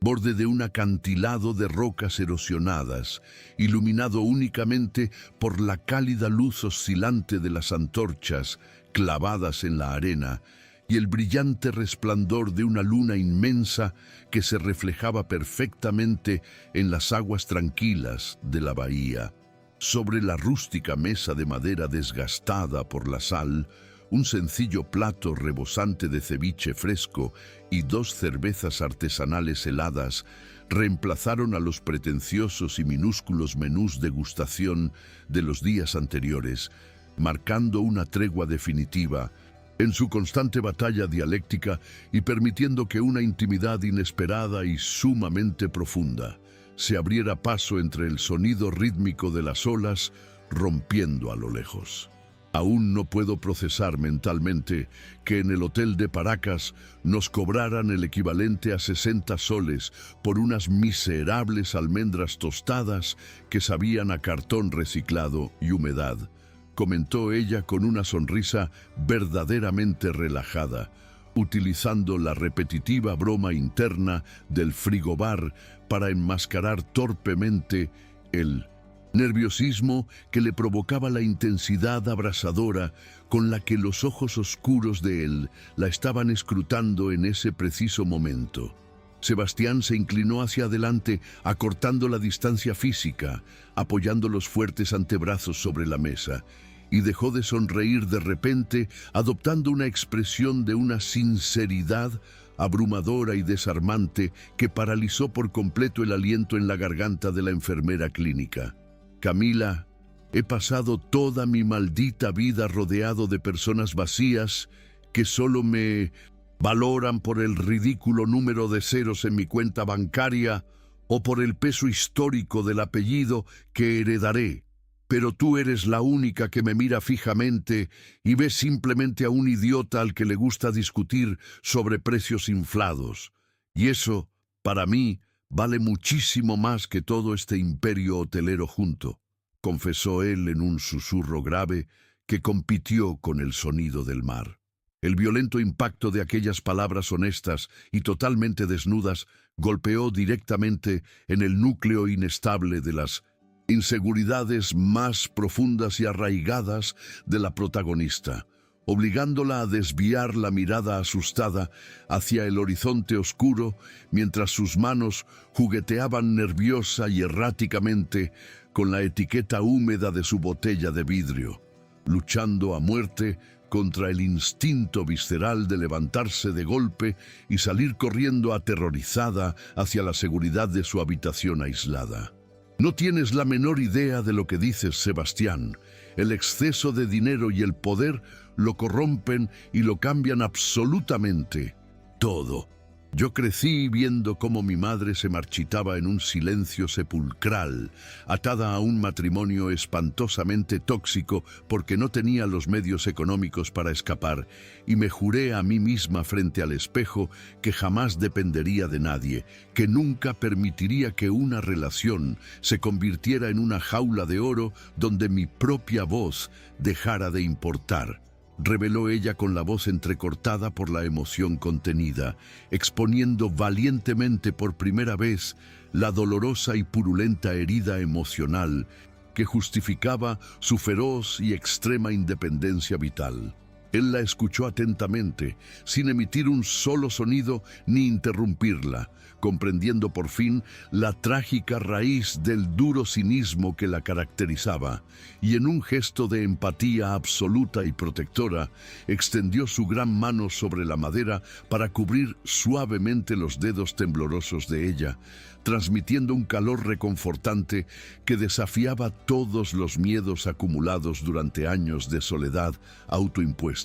borde de un acantilado de rocas erosionadas, iluminado únicamente por la cálida luz oscilante de las antorchas clavadas en la arena y el brillante resplandor de una luna inmensa que se reflejaba perfectamente en las aguas tranquilas de la bahía. Sobre la rústica mesa de madera desgastada por la sal, un sencillo plato rebosante de ceviche fresco y 2 cervezas artesanales heladas reemplazaron a los pretenciosos y minúsculos menús degustación de los días anteriores, marcando una tregua definitiva en su constante batalla dialéctica y permitiendo que una intimidad inesperada y sumamente profunda se abriera paso entre el sonido rítmico de las olas rompiendo a lo lejos. Aún no puedo procesar mentalmente que en el hotel de Paracas nos cobraran el equivalente a 60 soles por unas miserables almendras tostadas que sabían a cartón reciclado y humedad, comentó ella con una sonrisa verdaderamente relajada, utilizando la repetitiva broma interna del frigobar para enmascarar torpemente el nerviosismo que le provocaba la intensidad abrasadora con la que los ojos oscuros de él la estaban escrutando en ese preciso momento. Sebastián se inclinó hacia adelante, acortando la distancia física, apoyando los fuertes antebrazos sobre la mesa, y dejó de sonreír de repente, adoptando una expresión de una sinceridad abrumadora y desarmante que paralizó por completo el aliento en la garganta de la enfermera clínica. Camila, he pasado toda mi maldita vida rodeado de personas vacías que solo me valoran por el ridículo número de ceros en mi cuenta bancaria o por el peso histórico del apellido que heredaré. Pero tú eres la única que me mira fijamente y ves simplemente a un idiota al que le gusta discutir sobre precios inflados. Y eso, para mí, vale muchísimo más que todo este imperio hotelero junto, confesó él en un susurro grave que compitió con el sonido del mar. El violento impacto de aquellas palabras honestas y totalmente desnudas golpeó directamente en el núcleo inestable de las inseguridades más profundas y arraigadas de la protagonista, obligándola a desviar la mirada asustada hacia el horizonte oscuro mientras sus manos jugueteaban nerviosa y erráticamente con la etiqueta húmeda de su botella de vidrio, luchando a muerte contra el instinto visceral de levantarse de golpe y salir corriendo aterrorizada hacia la seguridad de su habitación aislada. No tienes la menor idea de lo que dices, Sebastián. El exceso de dinero y el poder lo corrompen y lo cambian absolutamente todo. Yo crecí viendo cómo mi madre se marchitaba en un silencio sepulcral, atada a un matrimonio espantosamente tóxico porque no tenía los medios económicos para escapar, y me juré a mí misma frente al espejo que jamás dependería de nadie, que nunca permitiría que una relación se convirtiera en una jaula de oro donde mi propia voz dejara de importar. Reveló ella con la voz entrecortada por la emoción contenida, exponiendo valientemente por primera vez la dolorosa y purulenta herida emocional que justificaba su feroz y extrema independencia vital. Él la escuchó atentamente, sin emitir un solo sonido ni interrumpirla, comprendiendo por fin la trágica raíz del duro cinismo que la caracterizaba, y en un gesto de empatía absoluta y protectora, extendió su gran mano sobre la madera para cubrir suavemente los dedos temblorosos de ella, transmitiendo un calor reconfortante que desafiaba todos los miedos acumulados durante años de soledad autoimpuesta.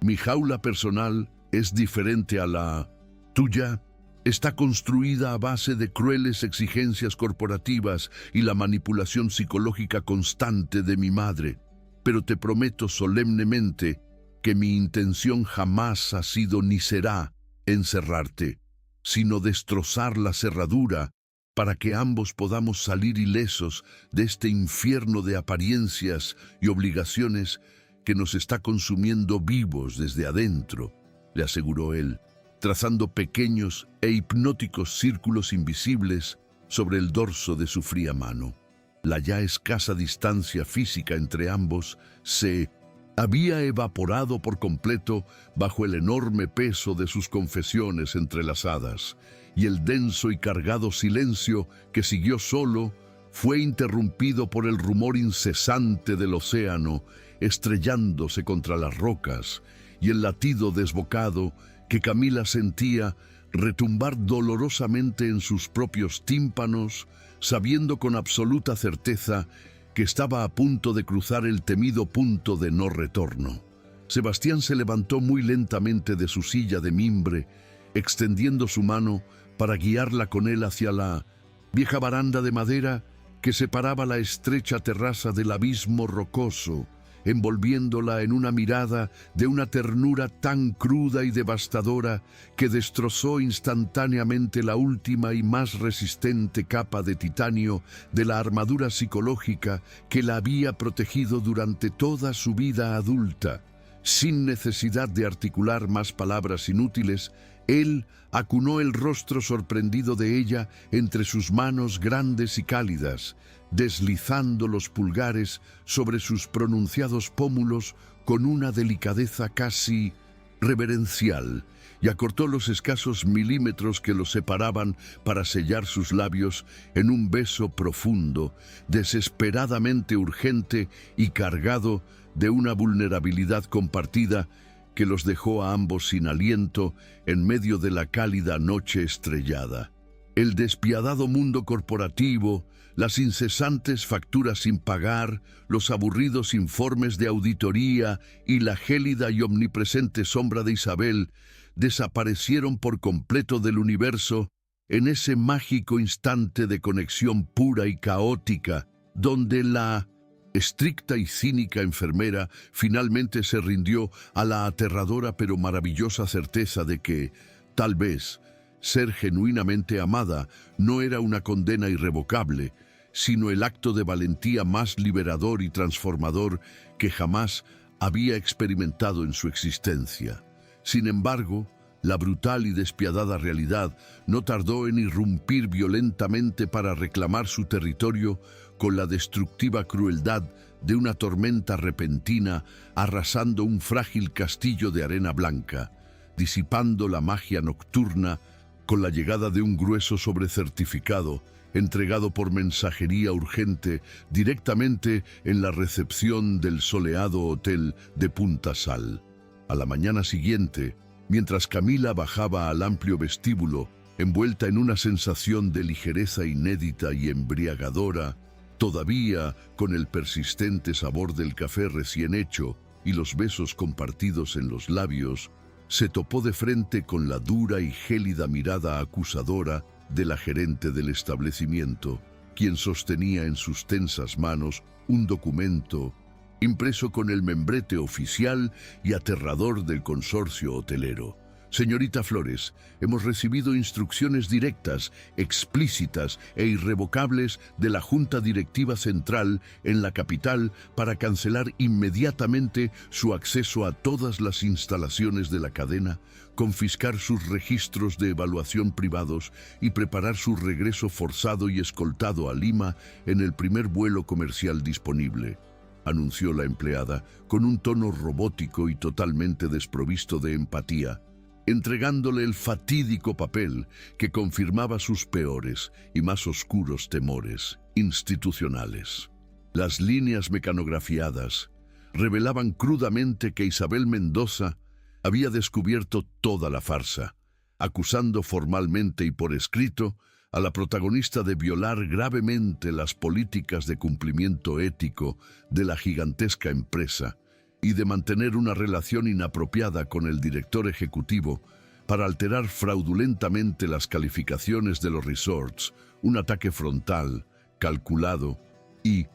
Mi jaula personal es diferente a la tuya. Está construida a base de crueles exigencias corporativas y la manipulación psicológica constante de mi madre. Pero te prometo solemnemente que mi intención jamás ha sido ni será encerrarte, sino destrozar la cerradura para que ambos podamos salir ilesos de este infierno de apariencias y obligaciones que nos está consumiendo vivos desde adentro, le aseguró él, trazando pequeños e hipnóticos círculos invisibles sobre el dorso de su fría mano. La ya escasa distancia física entre ambos se había evaporado por completo bajo el enorme peso de sus confesiones entrelazadas, y el denso y cargado silencio que siguió solo fue interrumpido por el rumor incesante del océano estrellándose contra las rocas y el latido desbocado que Camila sentía retumbar dolorosamente en sus propios tímpanos, sabiendo con absoluta certeza que estaba a punto de cruzar el temido punto de no retorno. Sebastián se levantó muy lentamente de su silla de mimbre, extendiendo su mano para guiarla con él hacia la vieja baranda de madera que separaba la estrecha terraza del abismo rocoso, envolviéndola en una mirada de una ternura tan cruda y devastadora que destrozó instantáneamente la última y más resistente capa de titanio de la armadura psicológica que la había protegido durante toda su vida adulta. Sin necesidad de articular más palabras inútiles, Él acunó el rostro sorprendido de ella entre sus manos grandes y cálidas, deslizando los pulgares sobre sus pronunciados pómulos con una delicadeza casi reverencial, y acortó los escasos milímetros que los separaban para sellar sus labios en un beso profundo, desesperadamente urgente y cargado de una vulnerabilidad compartida que los dejó a ambos sin aliento en medio de la cálida noche estrellada. El despiadado mundo corporativo, las incesantes facturas sin pagar, los aburridos informes de auditoría y la gélida y omnipresente sombra de Isabel desaparecieron por completo del universo en ese mágico instante de conexión pura y caótica, donde la estricta y cínica enfermera finalmente se rindió a la aterradora pero maravillosa certeza de que, tal vez, ser genuinamente amada no era una condena irrevocable, sino el acto de valentía más liberador y transformador que jamás había experimentado en su existencia. Sin embargo, la brutal y despiadada realidad no tardó en irrumpir violentamente para reclamar su territorio con la destructiva crueldad de una tormenta repentina arrasando un frágil castillo de arena blanca, disipando la magia nocturna con la llegada de un grueso sobrecertificado entregado por mensajería urgente directamente en la recepción del soleado hotel de Punta Sal. A la mañana siguiente, mientras Camila bajaba al amplio vestíbulo, envuelta en una sensación de ligereza inédita y embriagadora, todavía con el persistente sabor del café recién hecho y los besos compartidos en los labios, se topó de frente con la dura y gélida mirada acusadora de la gerente del establecimiento, quien sostenía en sus tensas manos un documento impreso con el membrete oficial y aterrador del consorcio hotelero. Señorita Flores, hemos recibido instrucciones directas, explícitas e irrevocables de la Junta Directiva Central en la capital para cancelar inmediatamente su acceso a todas las instalaciones de la cadena, confiscar sus registros de evaluación privados y preparar su regreso forzado y escoltado a Lima en el primer vuelo comercial disponible, anunció la empleada con un tono robótico y totalmente desprovisto de empatía, entregándole el fatídico papel que confirmaba sus peores y más oscuros temores institucionales. Las líneas mecanografiadas revelaban crudamente que Isabel Mendoza había descubierto toda la farsa, acusando formalmente y por escrito a la protagonista de violar gravemente las políticas de cumplimiento ético de la gigantesca empresa y de mantener una relación inapropiada con el director ejecutivo para alterar fraudulentamente las calificaciones de los resorts, un ataque frontal, calculado y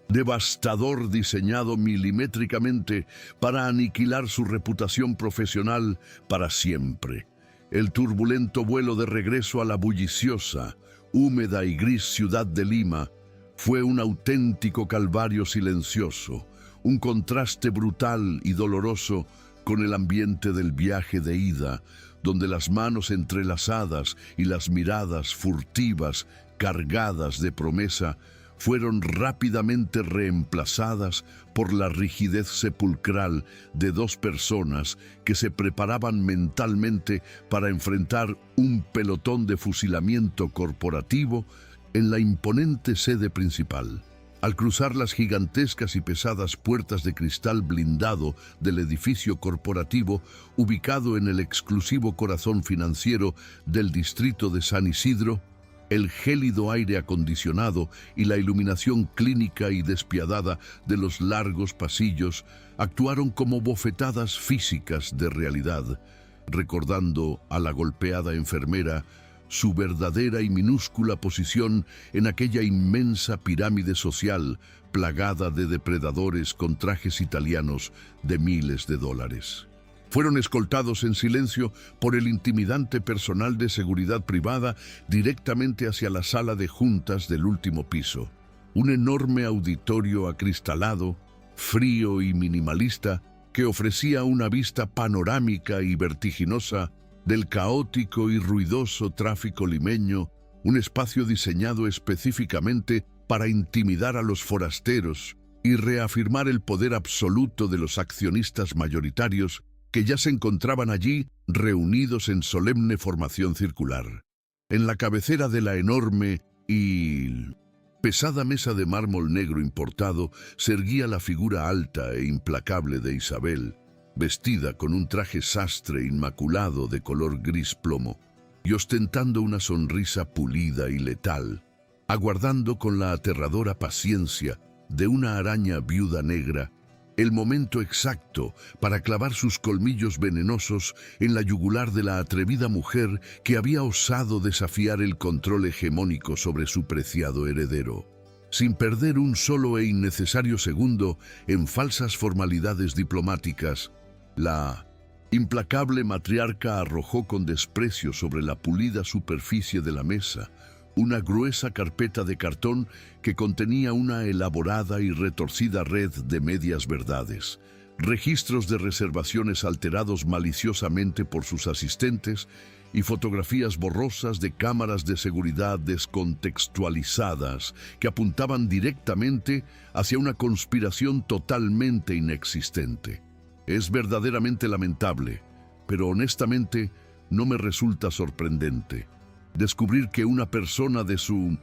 devastador diseñado milimétricamente para aniquilar su reputación profesional para siempre. El turbulento vuelo de regreso a la bulliciosa, húmeda y gris ciudad de Lima fue un auténtico calvario silencioso, un contraste brutal y doloroso con el ambiente del viaje de ida, donde las manos entrelazadas y las miradas furtivas, cargadas de promesa, fueron rápidamente reemplazadas por la rigidez sepulcral de dos personas que se preparaban mentalmente para enfrentar un pelotón de fusilamiento corporativo en la imponente sede principal. Al cruzar las gigantescas y pesadas puertas de cristal blindado del edificio corporativo ubicado en el exclusivo corazón financiero del distrito de San Isidro, el gélido aire acondicionado y la iluminación clínica y despiadada de los largos pasillos actuaron como bofetadas físicas de realidad, recordando a la golpeada enfermera su verdadera y minúscula posición en aquella inmensa pirámide social plagada de depredadores con trajes italianos de miles de dólares. Fueron escoltados en silencio por el intimidante personal de seguridad privada directamente hacia la sala de juntas del último piso. Un enorme auditorio acristalado, frío y minimalista, que ofrecía una vista panorámica y vertiginosa del caótico y ruidoso tráfico limeño, un espacio diseñado específicamente para intimidar a los forasteros y reafirmar el poder absoluto de los accionistas mayoritarios que ya se encontraban allí reunidos en solemne formación circular. En la cabecera de la enorme y pesada mesa de mármol negro importado se erguía la figura alta e implacable de Isabel, vestida con un traje sastre inmaculado de color gris plomo y ostentando una sonrisa pulida y letal, aguardando con la aterradora paciencia de una araña viuda negra el momento exacto para clavar sus colmillos venenosos en la yugular de la atrevida mujer que había osado desafiar el control hegemónico sobre su preciado heredero. Sin perder un solo e innecesario segundo en falsas formalidades diplomáticas, la implacable matriarca arrojó con desprecio sobre la pulida superficie de la mesa una gruesa carpeta de cartón que contenía una elaborada y retorcida red de medias verdades, registros de reservaciones alterados maliciosamente por sus asistentes y fotografías borrosas de cámaras de seguridad descontextualizadas que apuntaban directamente hacia una conspiración totalmente inexistente. Es verdaderamente lamentable, pero honestamente no me resulta sorprendente descubrir que una persona de su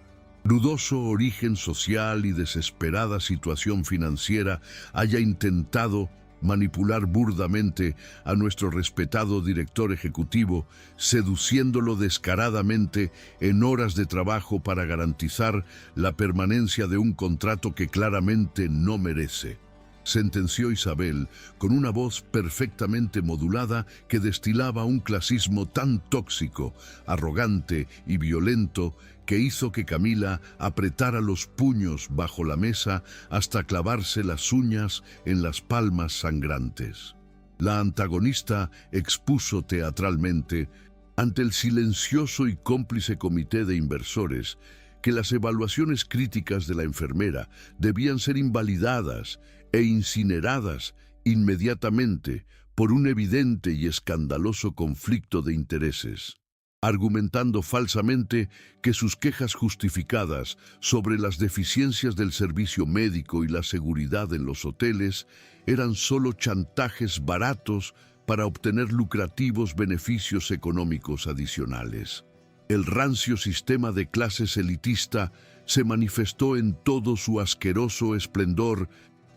dudoso origen social y desesperada situación financiera haya intentado manipular burdamente a nuestro respetado director ejecutivo, seduciéndolo descaradamente en horas de trabajo para garantizar la permanencia de un contrato que claramente no merece. Sentenció Isabel con una voz perfectamente modulada que destilaba un clasismo tan tóxico, arrogante y violento que hizo que Camila apretara los puños bajo la mesa hasta clavarse las uñas en las palmas sangrantes. La antagonista expuso teatralmente, ante el silencioso y cómplice comité de inversores, que las evaluaciones críticas de la enfermera debían ser invalidadas e incineradas inmediatamente por un evidente y escandaloso conflicto de intereses, argumentando falsamente que sus quejas justificadas sobre las deficiencias del servicio médico y la seguridad en los hoteles eran solo chantajes baratos para obtener lucrativos beneficios económicos adicionales. El rancio sistema de clases elitista se manifestó en todo su asqueroso esplendor,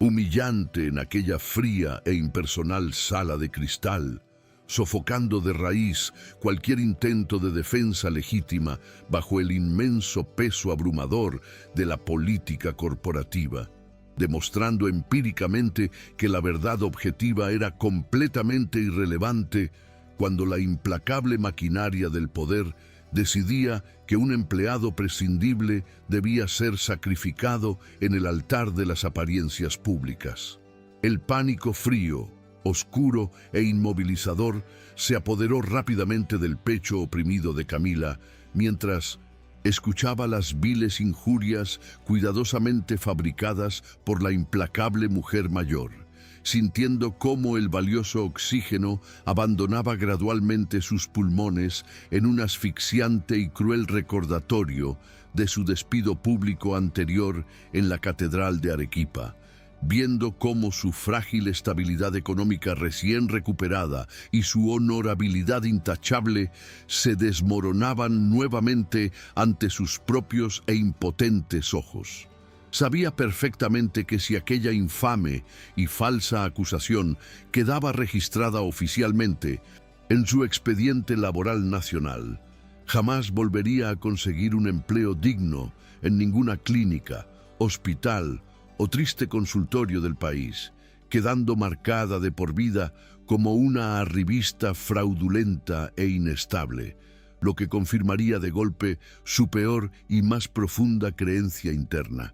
humillante en aquella fría e impersonal sala de cristal, sofocando de raíz cualquier intento de defensa legítima bajo el inmenso peso abrumador de la política corporativa, demostrando empíricamente que la verdad objetiva era completamente irrelevante cuando la implacable maquinaria del poder decidía que un empleado prescindible debía ser sacrificado en el altar de las apariencias públicas. El pánico frío, oscuro e inmovilizador se apoderó rápidamente del pecho oprimido de Camila, mientras escuchaba las viles injurias cuidadosamente fabricadas por la implacable mujer mayor, sintiendo cómo el valioso oxígeno abandonaba gradualmente sus pulmones en un asfixiante y cruel recordatorio de su despido público anterior en la Catedral de Arequipa, viendo cómo su frágil estabilidad económica recién recuperada y su honorabilidad intachable se desmoronaban nuevamente ante sus propios e impotentes ojos. Sabía perfectamente que si aquella infame y falsa acusación quedaba registrada oficialmente en su expediente laboral nacional, jamás volvería a conseguir un empleo digno en ninguna clínica, hospital o triste consultorio del país, quedando marcada de por vida como una arribista fraudulenta e inestable, lo que confirmaría de golpe su peor y más profunda creencia interna,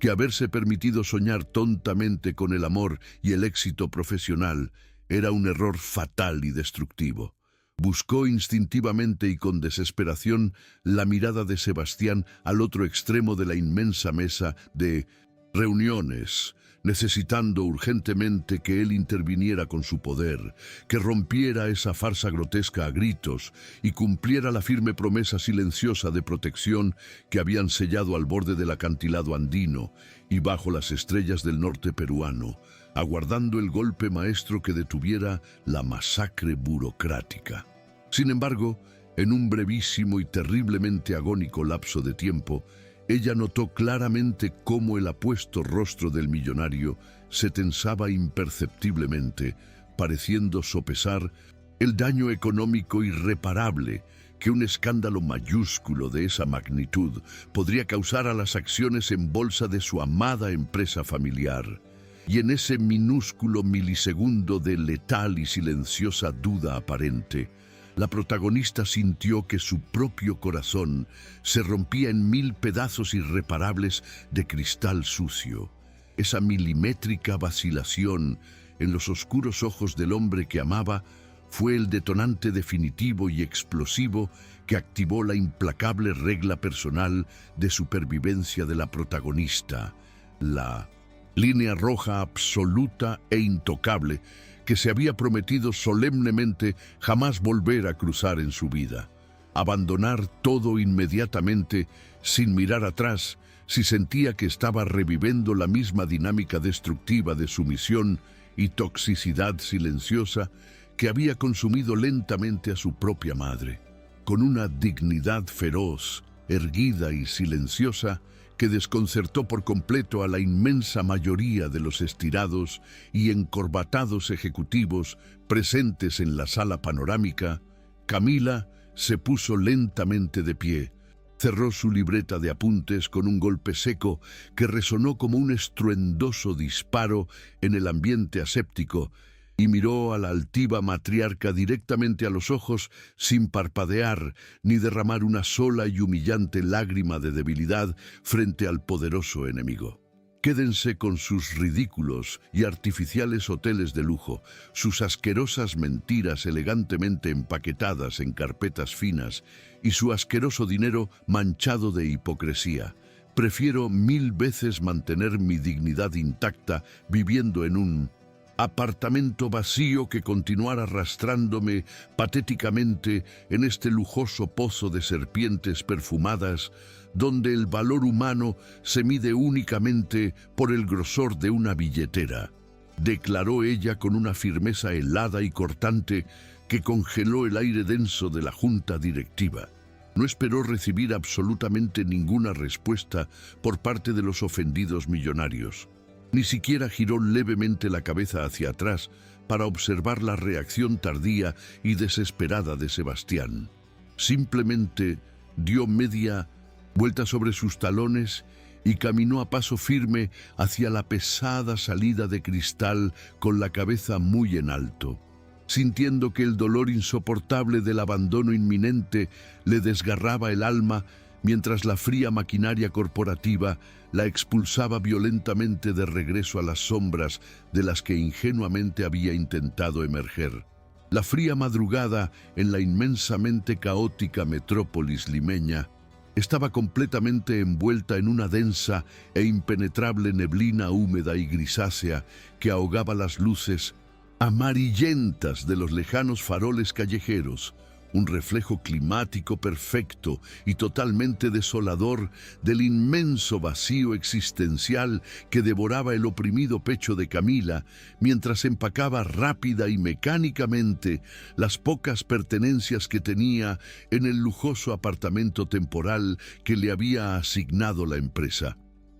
que haberse permitido soñar tontamente con el amor y el éxito profesional era un error fatal y destructivo. Buscó instintivamente y con desesperación la mirada de Sebastián al otro extremo de la inmensa mesa de reuniones, necesitando urgentemente que él interviniera con su poder, que rompiera esa farsa grotesca a gritos y cumpliera la firme promesa silenciosa de protección que habían sellado al borde del acantilado andino y bajo las estrellas del norte peruano, aguardando el golpe maestro que detuviera la masacre burocrática. Sin embargo, en un brevísimo y terriblemente agónico lapso de tiempo, ella notó claramente cómo el apuesto rostro del millonario se tensaba imperceptiblemente, pareciendo sopesar el daño económico irreparable que un escándalo mayúsculo de esa magnitud podría causar a las acciones en bolsa de su amada empresa familiar. Y en ese minúsculo milisegundo de letal y silenciosa duda aparente, la protagonista sintió que su propio corazón se rompía en 1000 pedazos irreparables de cristal sucio. Esa milimétrica vacilación en los oscuros ojos del hombre que amaba fue el detonante definitivo y explosivo que activó la implacable regla personal de supervivencia de la protagonista, la línea roja absoluta e intocable que se había prometido solemnemente jamás volver a cruzar en su vida. Abandonar todo inmediatamente, sin mirar atrás, si sentía que estaba reviviendo la misma dinámica destructiva de sumisión y toxicidad silenciosa que había consumido lentamente a su propia madre. Con una dignidad feroz, erguida y silenciosa, que desconcertó por completo a la inmensa mayoría de los estirados y encorbatados ejecutivos presentes en la sala panorámica, Camila se puso lentamente de pie, cerró su libreta de apuntes con un golpe seco que resonó como un estruendoso disparo en el ambiente aséptico y miró a la altiva matriarca directamente a los ojos sin parpadear ni derramar una sola y humillante lágrima de debilidad frente al poderoso enemigo. Quédense con sus ridículos y artificiales hoteles de lujo, sus asquerosas mentiras elegantemente empaquetadas en carpetas finas y su asqueroso dinero manchado de hipocresía. Prefiero 1000 veces mantener mi dignidad intacta viviendo en un apartamento vacío que continuar arrastrándome patéticamente en este lujoso pozo de serpientes perfumadas, donde el valor humano se mide únicamente por el grosor de una billetera, declaró ella con una firmeza helada y cortante que congeló el aire denso de la junta directiva. No esperó recibir absolutamente ninguna respuesta por parte de los ofendidos millonarios. Ni siquiera giró levemente la cabeza hacia atrás para observar la reacción tardía y desesperada de Sebastián. Simplemente dio media vuelta sobre sus talones y caminó a paso firme hacia la pesada salida de cristal con la cabeza muy en alto, sintiendo que el dolor insoportable del abandono inminente le desgarraba el alma mientras la fría maquinaria corporativa la expulsaba violentamente de regreso a las sombras de las que ingenuamente había intentado emerger. La fría madrugada en la inmensamente caótica metrópolis limeña estaba completamente envuelta en una densa e impenetrable neblina húmeda y grisácea que ahogaba las luces amarillentas de los lejanos faroles callejeros, un reflejo climático perfecto y totalmente desolador del inmenso vacío existencial que devoraba el oprimido pecho de Camila mientras empacaba rápida y mecánicamente las pocas pertenencias que tenía en el lujoso apartamento temporal que le había asignado la empresa.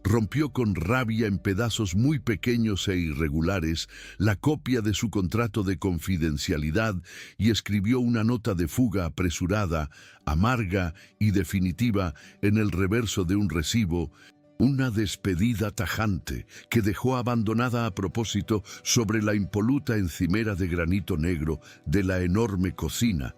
Rompió con rabia en pedazos muy pequeños e irregulares la copia de su contrato de confidencialidad y escribió una nota de fuga apresurada, amarga y definitiva en el reverso de un recibo, una despedida tajante que dejó abandonada a propósito sobre la impoluta encimera de granito negro de la enorme cocina,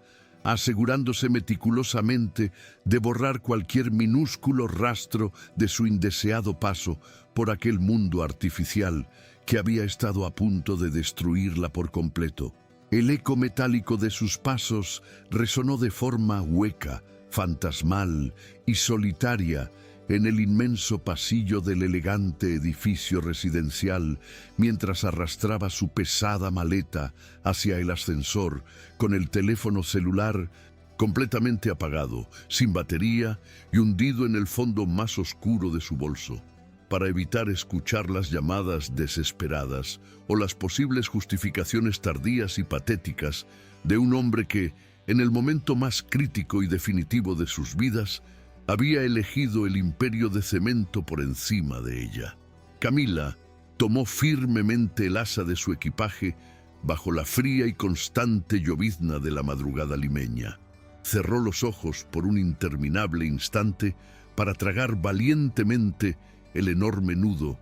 asegurándose meticulosamente de borrar cualquier minúsculo rastro de su indeseado paso por aquel mundo artificial que había estado a punto de destruirla por completo. El eco metálico de sus pasos resonó de forma hueca, fantasmal y solitaria, en el inmenso pasillo del elegante edificio residencial, mientras arrastraba su pesada maleta hacia el ascensor, con el teléfono celular completamente apagado, sin batería y hundido en el fondo más oscuro de su bolso, para evitar escuchar las llamadas desesperadas o las posibles justificaciones tardías y patéticas de un hombre que, en el momento más crítico y definitivo de sus vidas, había elegido el imperio de cemento por encima de ella. Camila tomó firmemente el asa de su equipaje bajo la fría y constante llovizna de la madrugada limeña. Cerró los ojos por un interminable instante para tragar valientemente el enorme nudo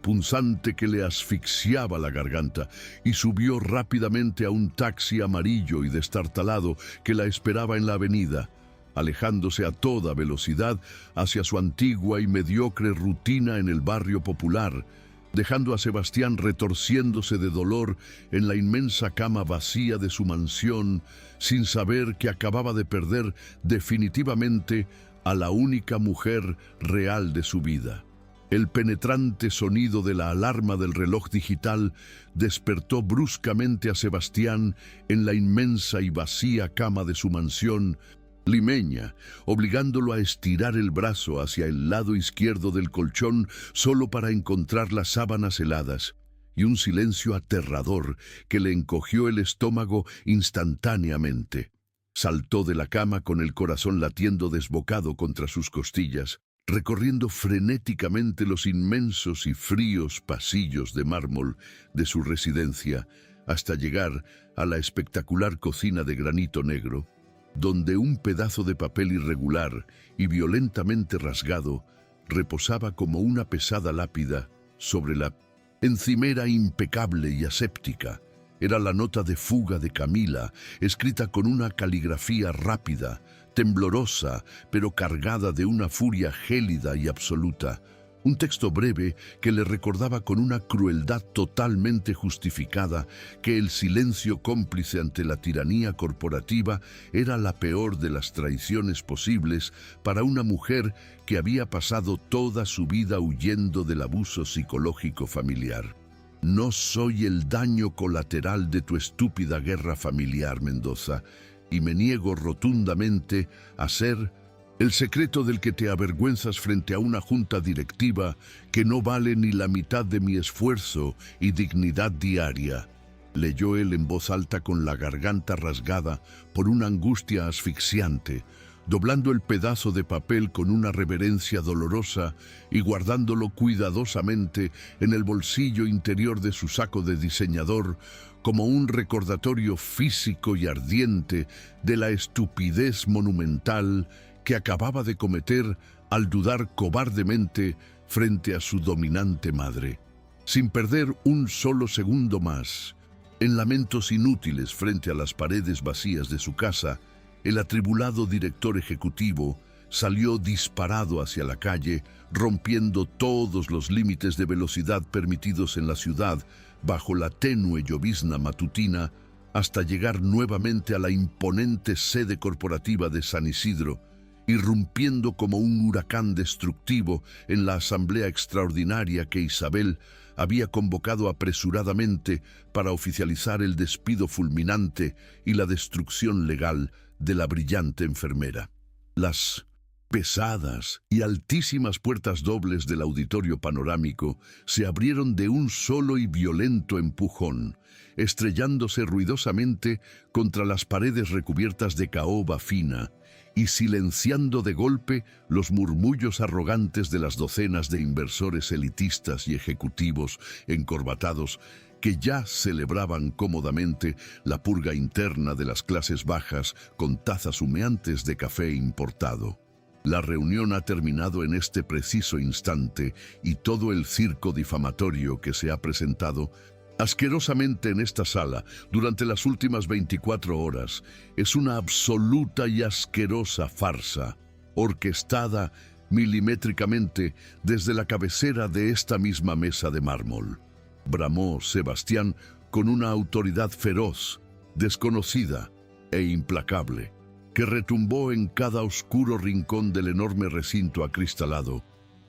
punzante que le asfixiaba la garganta, y subió rápidamente a un taxi amarillo y destartalado que la esperaba en la avenida, alejándose a toda velocidad hacia su antigua y mediocre rutina en el barrio popular, dejando a Sebastián retorciéndose de dolor en la inmensa cama vacía de su mansión, sin saber que acababa de perder definitivamente a la única mujer real de su vida. El penetrante sonido de la alarma del reloj digital despertó bruscamente a Sebastián en la inmensa y vacía cama de su mansión limeña, obligándolo a estirar el brazo hacia el lado izquierdo del colchón solo para encontrar las sábanas heladas y un silencio aterrador que le encogió el estómago instantáneamente. Saltó de la cama con el corazón latiendo desbocado contra sus costillas, recorriendo frenéticamente los inmensos y fríos pasillos de mármol de su residencia hasta llegar a la espectacular cocina de granito negro, donde un pedazo de papel irregular y violentamente rasgado reposaba como una pesada lápida sobre la encimera impecable y aséptica. Era la nota de fuga de Camila, escrita con una caligrafía rápida, temblorosa, pero cargada de una furia gélida y absoluta. Un texto breve que le recordaba con una crueldad totalmente justificada que el silencio cómplice ante la tiranía corporativa era la peor de las traiciones posibles para una mujer que había pasado toda su vida huyendo del abuso psicológico familiar. No soy el daño colateral de tu estúpida guerra familiar, Mendoza, y me niego rotundamente a ser el secreto del que te avergüenzas frente a una junta directiva que no vale ni la mitad de mi esfuerzo y dignidad diaria. Leyó él en voz alta con la garganta rasgada por una angustia asfixiante, doblando el pedazo de papel con una reverencia dolorosa y guardándolo cuidadosamente en el bolsillo interior de su saco de diseñador como un recordatorio físico y ardiente de la estupidez monumental que acababa de cometer al dudar cobardemente frente a su dominante madre. Sin perder un solo segundo más, en lamentos inútiles frente a las paredes vacías de su casa, el atribulado director ejecutivo salió disparado hacia la calle, rompiendo todos los límites de velocidad permitidos en la ciudad bajo la tenue llovizna matutina, hasta llegar nuevamente a la imponente sede corporativa de San Isidro, irrumpiendo como un huracán destructivo en la asamblea extraordinaria que Isabel había convocado apresuradamente para oficializar el despido fulminante y la destrucción legal de la brillante enfermera. Las pesadas y altísimas puertas dobles del auditorio panorámico se abrieron de un solo y violento empujón, estrellándose ruidosamente contra las paredes recubiertas de caoba fina y silenciando de golpe los murmullos arrogantes de las docenas de inversores elitistas y ejecutivos encorbatados que ya celebraban cómodamente la purga interna de las clases bajas con tazas humeantes de café importado. La reunión ha terminado en este preciso instante y todo el circo difamatorio que se ha presentado asquerosamente en esta sala durante las últimas 24 horas es una absoluta y asquerosa farsa, orquestada milimétricamente desde la cabecera de esta misma mesa de mármol. Bramó Sebastián con una autoridad feroz, desconocida e implacable, que retumbó en cada oscuro rincón del enorme recinto acristalado,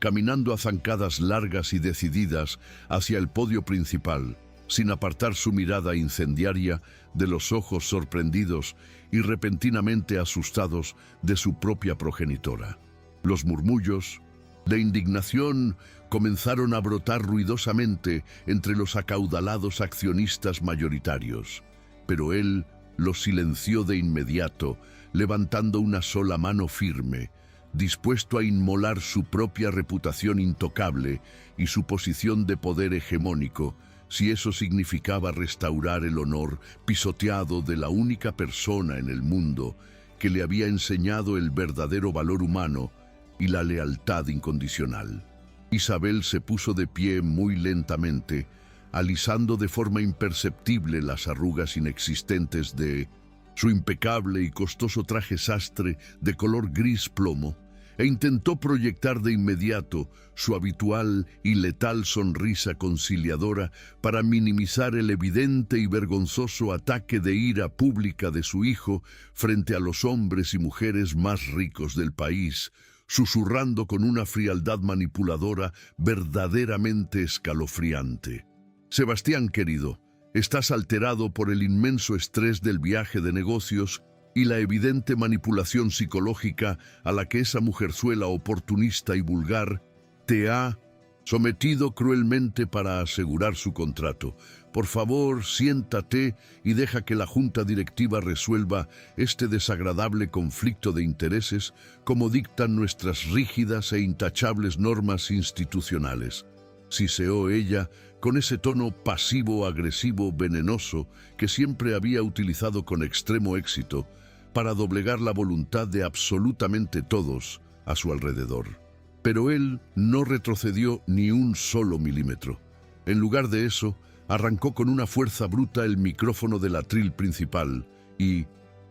caminando a zancadas largas y decididas hacia el podio principal, sin apartar su mirada incendiaria de los ojos sorprendidos y repentinamente asustados de su propia progenitora. Los murmullos de indignación comenzaron a brotar ruidosamente entre los acaudalados accionistas mayoritarios, pero él los silenció de inmediato, levantando una sola mano firme, dispuesto a inmolar su propia reputación intocable y su posición de poder hegemónico, si eso significaba restaurar el honor pisoteado de la única persona en el mundo que le había enseñado el verdadero valor humano y la lealtad incondicional. Isabel se puso de pie muy lentamente, alisando de forma imperceptible las arrugas inexistentes de su impecable y costoso traje sastre de color gris plomo, e intentó proyectar de inmediato su habitual y letal sonrisa conciliadora para minimizar el evidente y vergonzoso ataque de ira pública de su hijo frente a los hombres y mujeres más ricos del país, susurrando con una frialdad manipuladora verdaderamente escalofriante. Sebastián, querido, estás alterado por el inmenso estrés del viaje de negocios y la evidente manipulación psicológica a la que esa mujerzuela oportunista y vulgar te ha sometido cruelmente para asegurar su contrato. Por favor, siéntate y deja que la junta directiva resuelva este desagradable conflicto de intereses como dictan nuestras rígidas e intachables normas institucionales. Siseó ella con ese tono pasivo-agresivo venenoso que siempre había utilizado con extremo éxito para doblegar la voluntad de absolutamente todos a su alrededor. Pero él no retrocedió ni un solo milímetro. En lugar de eso, arrancó con una fuerza bruta el micrófono del atril principal y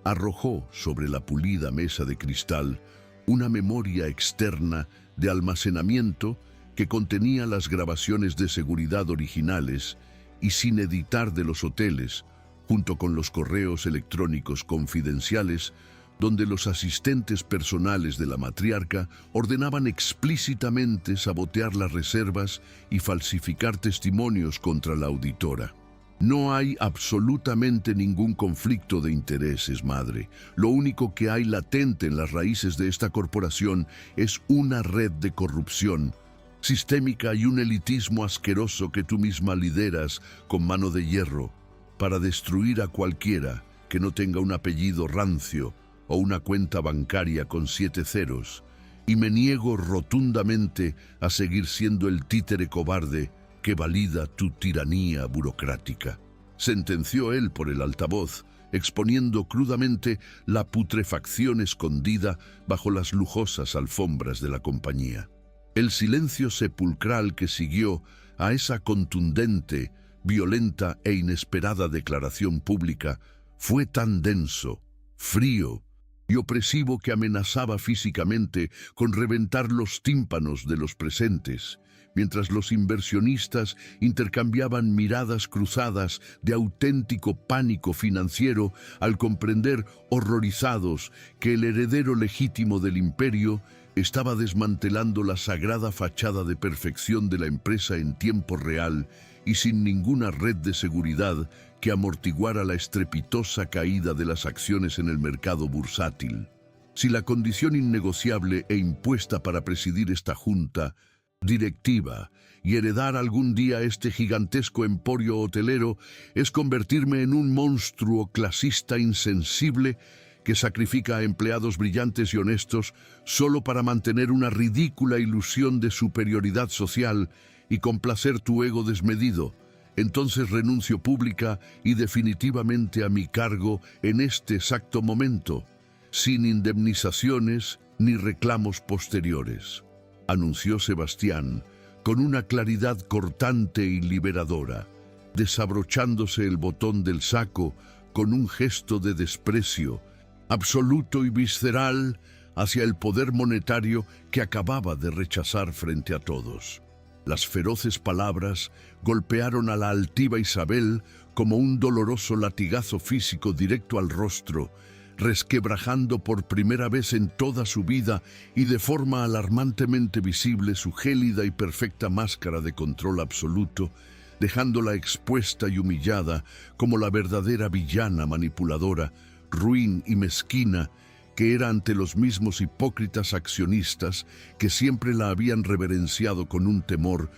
arrojó sobre la pulida mesa de cristal una memoria externa de almacenamiento que contenía las grabaciones de seguridad originales y sin editar de los hoteles, junto con los correos electrónicos confidenciales, donde los asistentes personales de la matriarca ordenaban explícitamente sabotear las reservas y falsificar testimonios contra la auditora. No hay absolutamente ningún conflicto de intereses, madre. Lo único que hay latente en las raíces de esta corporación es una red de corrupción sistémica y un elitismo asqueroso que tú misma lideras con mano de hierro para destruir a cualquiera que no tenga un apellido rancio o una cuenta bancaria con 7 ceros, y me niego rotundamente a seguir siendo el títere cobarde que valida tu tiranía burocrática. Sentenció él por el altavoz, exponiendo crudamente la putrefacción escondida bajo las lujosas alfombras de la compañía. El silencio sepulcral que siguió a esa contundente, violenta e inesperada declaración pública fue tan denso, frío y opresivo que amenazaba físicamente con reventar los tímpanos de los presentes, mientras los inversionistas intercambiaban miradas cruzadas de auténtico pánico financiero al comprender, horrorizados, que el heredero legítimo del imperio estaba desmantelando la sagrada fachada de perfección de la empresa en tiempo real y sin ninguna red de seguridad que amortiguara la estrepitosa caída de las acciones en el mercado bursátil. Si la condición innegociable e impuesta para presidir esta junta directiva y heredar algún día este gigantesco emporio hotelero es convertirme en un monstruo clasista insensible que sacrifica a empleados brillantes y honestos solo para mantener una ridícula ilusión de superioridad social y complacer tu ego desmedido, entonces renuncio pública y definitivamente a mi cargo en este exacto momento, sin indemnizaciones ni reclamos posteriores, anunció Sebastián con una claridad cortante y liberadora, desabrochándose el botón del saco con un gesto de desprecio absoluto y visceral hacia el poder monetario que acababa de rechazar frente a todos. Las feroces palabras golpearon a la altiva Isabel como un doloroso latigazo físico directo al rostro, resquebrajando por primera vez en toda su vida y de forma alarmantemente visible su gélida y perfecta máscara de control absoluto, dejándola expuesta y humillada como la verdadera villana manipuladora, ruin y mezquina, que era ante los mismos hipócritas accionistas que siempre la habían reverenciado con un temor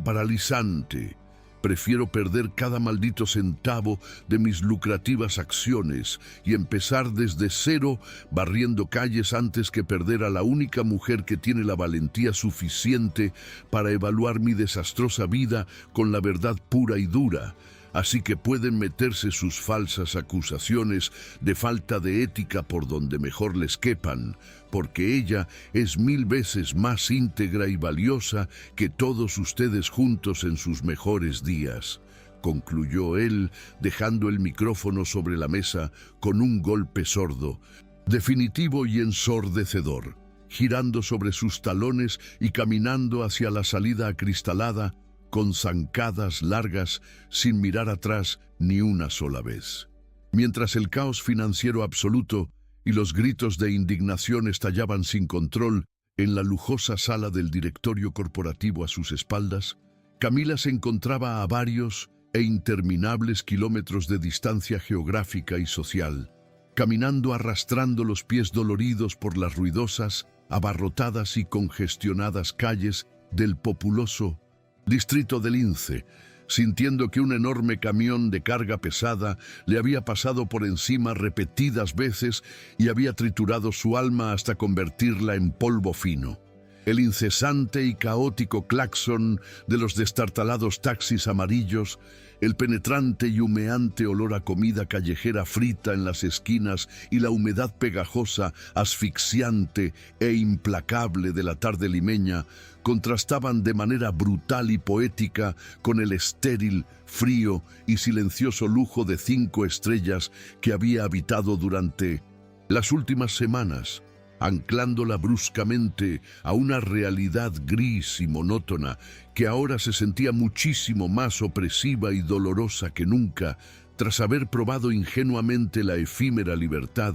paralizante. Prefiero perder cada maldito centavo de mis lucrativas acciones y empezar desde cero barriendo calles antes que perder a la única mujer que tiene la valentía suficiente para evaluar mi desastrosa vida con la verdad pura y dura. Así que pueden meterse sus falsas acusaciones de falta de ética por donde mejor les quepan, porque ella es 1000 veces más íntegra y valiosa que todos ustedes juntos en sus mejores días, concluyó él, dejando el micrófono sobre la mesa con un golpe sordo, definitivo y ensordecedor, girando sobre sus talones y caminando hacia la salida acristalada, con zancadas largas, sin mirar atrás ni una sola vez. Mientras el caos financiero absoluto y los gritos de indignación estallaban sin control en la lujosa sala del directorio corporativo a sus espaldas, Camila se encontraba a varios e interminables kilómetros de distancia geográfica y social, caminando arrastrando los pies doloridos por las ruidosas, abarrotadas y congestionadas calles del populoso distrito de Lince, sintiendo que un enorme camión de carga pesada le había pasado por encima repetidas veces y había triturado su alma hasta convertirla en polvo fino. El incesante y caótico claxon de los destartalados taxis amarillos, el penetrante y humeante olor a comida callejera frita en las esquinas y la humedad pegajosa, asfixiante e implacable de la tarde limeña contrastaban de manera brutal y poética con el estéril, frío y silencioso lujo de 5 estrellas que había habitado durante las últimas semanas, anclándola bruscamente a una realidad gris y monótona que ahora se sentía muchísimo más opresiva y dolorosa que nunca, tras haber probado ingenuamente la efímera libertad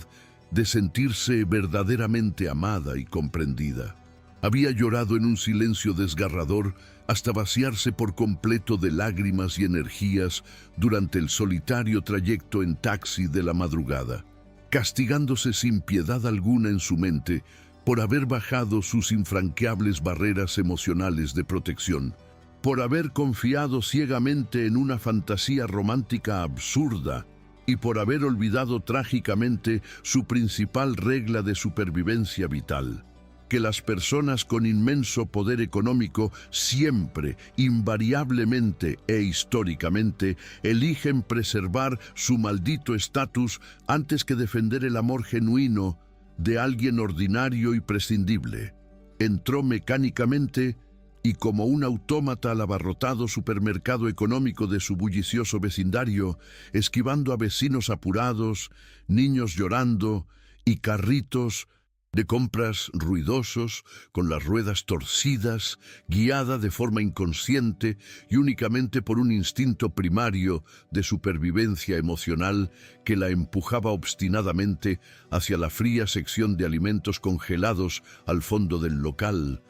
de sentirse verdaderamente amada y comprendida. Había llorado en un silencio desgarrador hasta vaciarse por completo de lágrimas y energías durante el solitario trayecto en taxi de la madrugada, castigándose sin piedad alguna en su mente por haber bajado sus infranqueables barreras emocionales de protección, por haber confiado ciegamente en una fantasía romántica absurda y por haber olvidado trágicamente su principal regla de supervivencia vital: que las personas con inmenso poder económico siempre, invariablemente e históricamente eligen preservar su maldito estatus antes que defender el amor genuino de alguien ordinario y prescindible. Entró mecánicamente y como un autómata al abarrotado supermercado económico de su bullicioso vecindario, esquivando a vecinos apurados, niños llorando y carritos de compras ruidosos, con las ruedas torcidas, guiada de forma inconsciente y únicamente por un instinto primario de supervivencia emocional que la empujaba obstinadamente hacia la fría sección de alimentos congelados al fondo del local,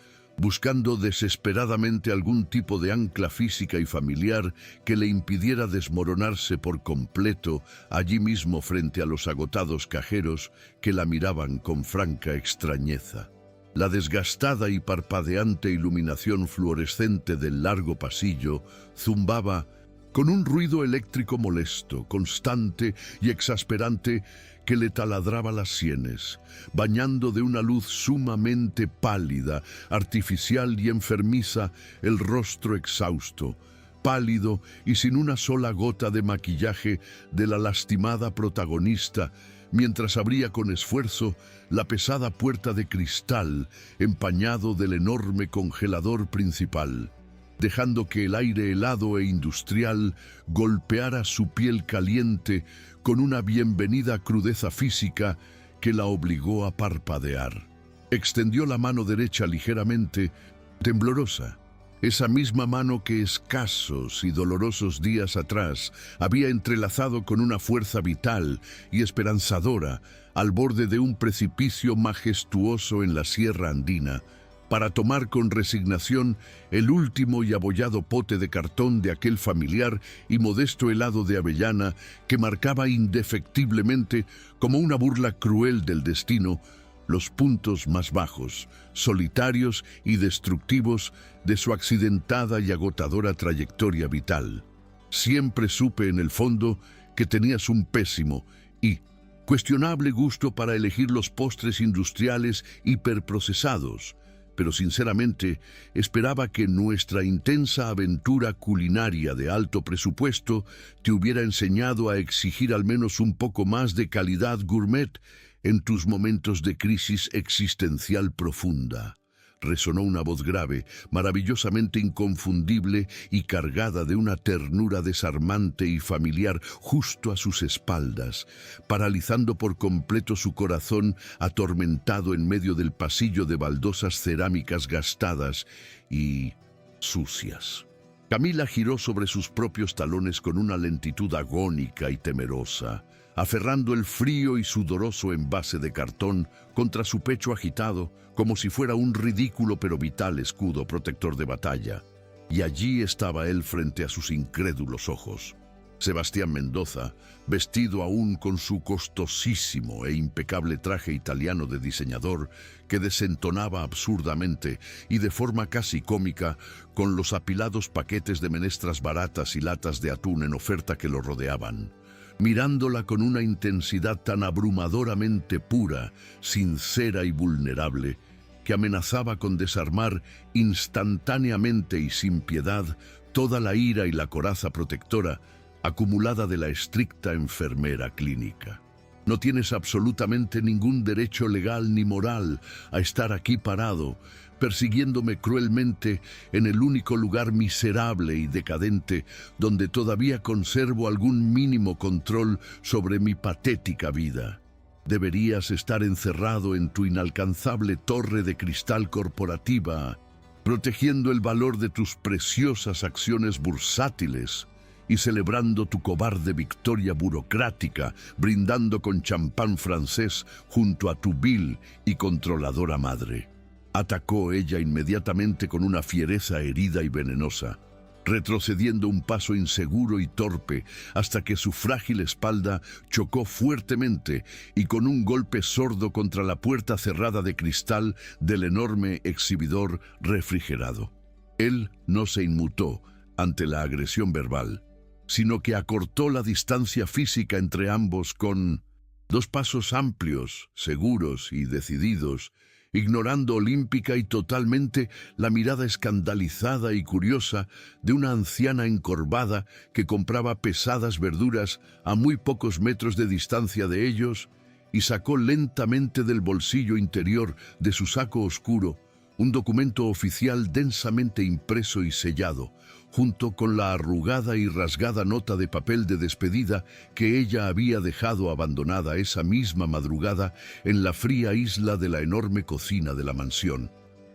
buscando desesperadamente algún tipo de ancla física y familiar que le impidiera desmoronarse por completo allí mismo frente a los agotados cajeros que la miraban con franca extrañeza. La desgastada y parpadeante iluminación fluorescente del largo pasillo zumbaba con un ruido eléctrico molesto, constante y exasperante que le taladraba las sienes, bañando de una luz sumamente pálida, artificial y enfermiza el rostro exhausto, pálido y sin una sola gota de maquillaje de la lastimada protagonista, mientras abría con esfuerzo la pesada puerta de cristal empañado del enorme congelador principal, dejando que el aire helado e industrial golpeara su piel caliente con una bienvenida crudeza física que la obligó a parpadear. Extendió la mano derecha ligeramente, temblorosa, Esa misma mano que escasos y dolorosos días atrás había entrelazado con una fuerza vital y esperanzadora al borde de un precipicio majestuoso en la Sierra Andina, para tomar con resignación el último y abollado pote de cartón de aquel familiar y modesto helado de avellana que marcaba indefectiblemente, como una burla cruel del destino, los puntos más bajos, solitarios y destructivos de su accidentada y agotadora trayectoria vital. Siempre supe en el fondo que tenías un pésimo y cuestionable gusto para elegir los postres industriales hiperprocesados, pero sinceramente esperaba que nuestra intensa aventura culinaria de alto presupuesto te hubiera enseñado a exigir al menos un poco más de calidad gourmet en tus momentos de crisis existencial profunda. Resonó una voz grave, maravillosamente inconfundible y cargada de una ternura desarmante y familiar justo a sus espaldas, paralizando por completo su corazón atormentado en medio del pasillo de baldosas cerámicas gastadas y sucias. Camila giró sobre sus propios talones con una lentitud agónica y temerosa, aferrando el frío y sudoroso envase de cartón contra su pecho agitado, como si fuera un ridículo pero vital escudo protector de batalla. Y allí estaba él frente a sus incrédulos ojos. Sebastián Mendoza, vestido aún con su costosísimo e impecable traje italiano de diseñador, que desentonaba absurdamente y de forma casi cómica con los apilados paquetes de menestras baratas y latas de atún en oferta que lo rodeaban, mirándola con una intensidad tan abrumadoramente pura, sincera y vulnerable, que amenazaba con desarmar instantáneamente y sin piedad toda la ira y la coraza protectora acumulada de la estricta enfermera clínica. No tienes absolutamente ningún derecho legal ni moral a estar aquí parado, persiguiéndome cruelmente en el único lugar miserable y decadente donde todavía conservo algún mínimo control sobre mi patética vida. Deberías estar encerrado en tu inalcanzable torre de cristal corporativa, protegiendo el valor de tus preciosas acciones bursátiles y celebrando tu cobarde victoria burocrática, brindando con champán francés junto a tu vil y controladora madre. Atacó ella inmediatamente con una fiereza herida y venenosa, retrocediendo un paso inseguro y torpe hasta que su frágil espalda chocó fuertemente y con un golpe sordo contra la puerta cerrada de cristal del enorme exhibidor refrigerado. Él no se inmutó ante la agresión verbal, sino que acortó la distancia física entre ambos con 2 pasos amplios, seguros y decididos, ignorando olímpica y totalmente la mirada escandalizada y curiosa de una anciana encorvada que compraba pesadas verduras a muy pocos metros de distancia de ellos, y sacó lentamente del bolsillo interior de su saco oscuro un documento oficial densamente impreso y sellado, junto con la arrugada y rasgada nota de papel de despedida que ella había dejado abandonada esa misma madrugada en la fría isla de la enorme cocina de la mansión.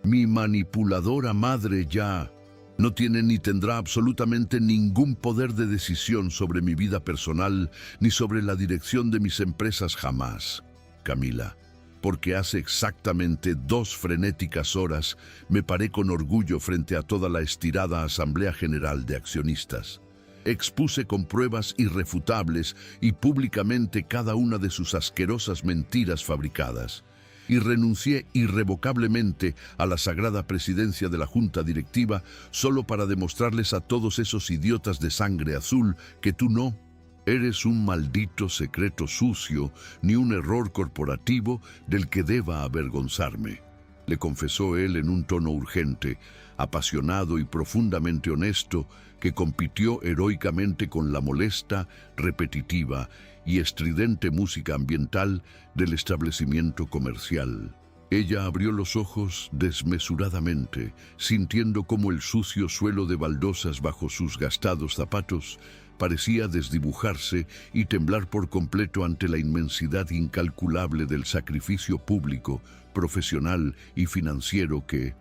Mi manipuladora madre ya no tiene ni tendrá absolutamente ningún poder de decisión sobre mi vida personal ni sobre la dirección de mis empresas jamás, Camila. Porque hace exactamente 2 frenéticas horas me paré con orgullo frente a toda la estirada Asamblea General de Accionistas. Expuse con pruebas irrefutables y públicamente cada una de sus asquerosas mentiras fabricadas, y renuncié irrevocablemente a la sagrada presidencia de la Junta Directiva solo para demostrarles a todos esos idiotas de sangre azul que tú no eres un maldito secreto sucio ni un error corporativo del que deba avergonzarme, le confesó él en un tono urgente, apasionado y profundamente honesto, que compitió heroicamente con la molesta, repetitiva y estridente música ambiental del establecimiento comercial. Ella abrió los ojos desmesuradamente, sintiendo cómo el sucio suelo de baldosas bajo sus gastados zapatos parecía desdibujarse y temblar por completo ante la inmensidad incalculable del sacrificio público, profesional y financiero que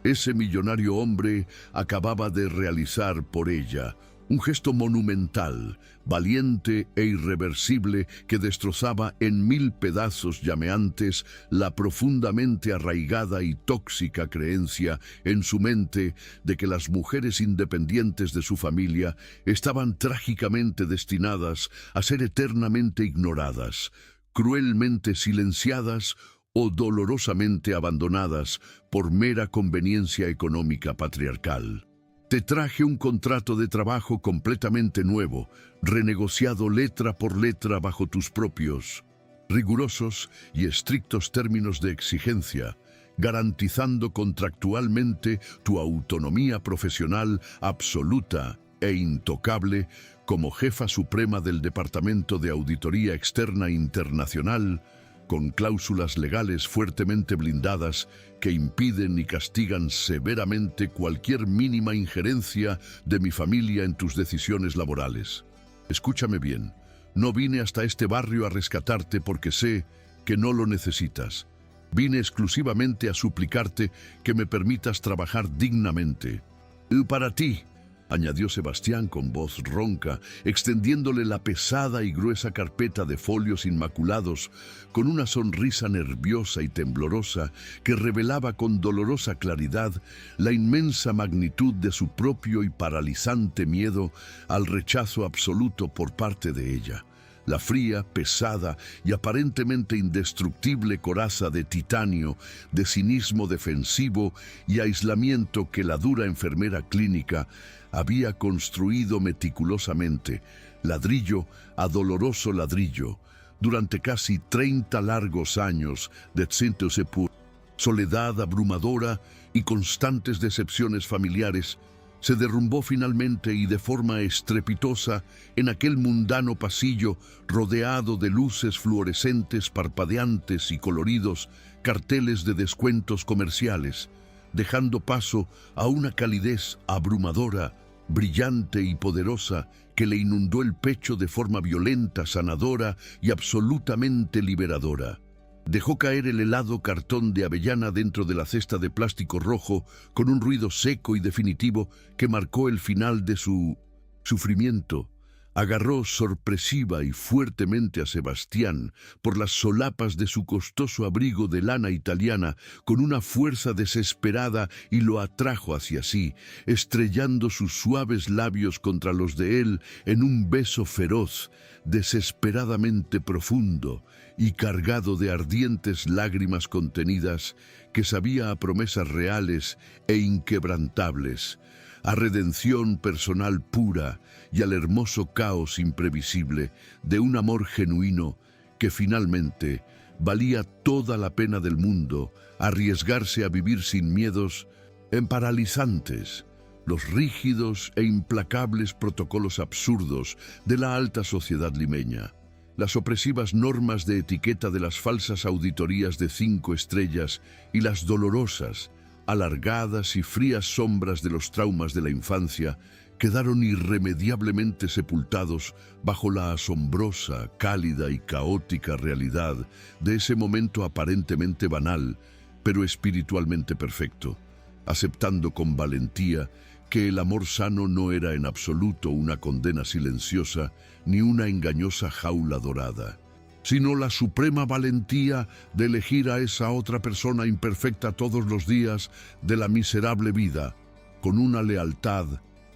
Ese millonario hombre acababa de realizar por ella un gesto monumental, valiente e irreversible que destrozaba en 1000 pedazos llameantes la profundamente arraigada y tóxica creencia en su mente de que las mujeres independientes de su familia estaban trágicamente destinadas a ser eternamente ignoradas, cruelmente silenciadas o dolorosamente abandonadas por mera conveniencia económica patriarcal. Te traje un contrato de trabajo completamente nuevo, renegociado letra por letra bajo tus propios, rigurosos y estrictos términos de exigencia, garantizando contractualmente tu autonomía profesional absoluta e intocable como jefa suprema del Departamento de Auditoría Externa Internacional, con cláusulas legales fuertemente blindadas que impiden y castigan severamente cualquier mínima injerencia de mi familia en tus decisiones laborales. Escúchame bien, no vine hasta este barrio a rescatarte porque sé que no lo necesitas. Vine exclusivamente a suplicarte que me permitas trabajar dignamente. Y para ti, añadió Sebastián con voz ronca, extendiéndole la pesada y gruesa carpeta de folios inmaculados, con una sonrisa nerviosa y temblorosa que revelaba con dolorosa claridad la inmensa magnitud de su propio y paralizante miedo al rechazo absoluto por parte de ella. La fría, pesada y aparentemente indestructible coraza de titanio, de cinismo defensivo y aislamiento que la dura enfermera clínica había construido meticulosamente, ladrillo a doloroso ladrillo, durante casi 30 largos años de Saint-Exupéry. Soledad abrumadora y constantes decepciones familiares se derrumbó finalmente y de forma estrepitosa en aquel mundano pasillo rodeado de luces fluorescentes, parpadeantes y coloridos, carteles de descuentos comerciales, dejando paso a una calidez abrumadora, brillante y poderosa que le inundó el pecho de forma violenta, sanadora y absolutamente liberadora. Dejó caer el helado cartón de avellana dentro de la cesta de plástico rojo con un ruido seco y definitivo que marcó el final de su sufrimiento. Agarró sorpresiva y fuertemente a Sebastián por las solapas de su costoso abrigo de lana italiana con una fuerza desesperada y lo atrajo hacia sí, estrellando sus suaves labios contra los de él en un beso feroz, desesperadamente profundo y cargado de ardientes lágrimas contenidas que sabía a promesas reales e inquebrantables, a redención personal pura y al hermoso caos imprevisible de un amor genuino que finalmente valía toda la pena del mundo arriesgarse a vivir sin miedos en paralizantes, los rígidos e implacables protocolos absurdos de la alta sociedad limeña, las opresivas normas de etiqueta de las falsas auditorías de 5 estrellas y las dolorosas, alargadas y frías sombras de los traumas de la infancia quedaron irremediablemente sepultados bajo la asombrosa, cálida y caótica realidad de ese momento aparentemente banal, pero espiritualmente perfecto, aceptando con valentía que el amor sano no era en absoluto una condena silenciosa ni una engañosa jaula dorada, sino la suprema valentía de elegir a esa otra persona imperfecta todos los días de la miserable vida, con una lealtad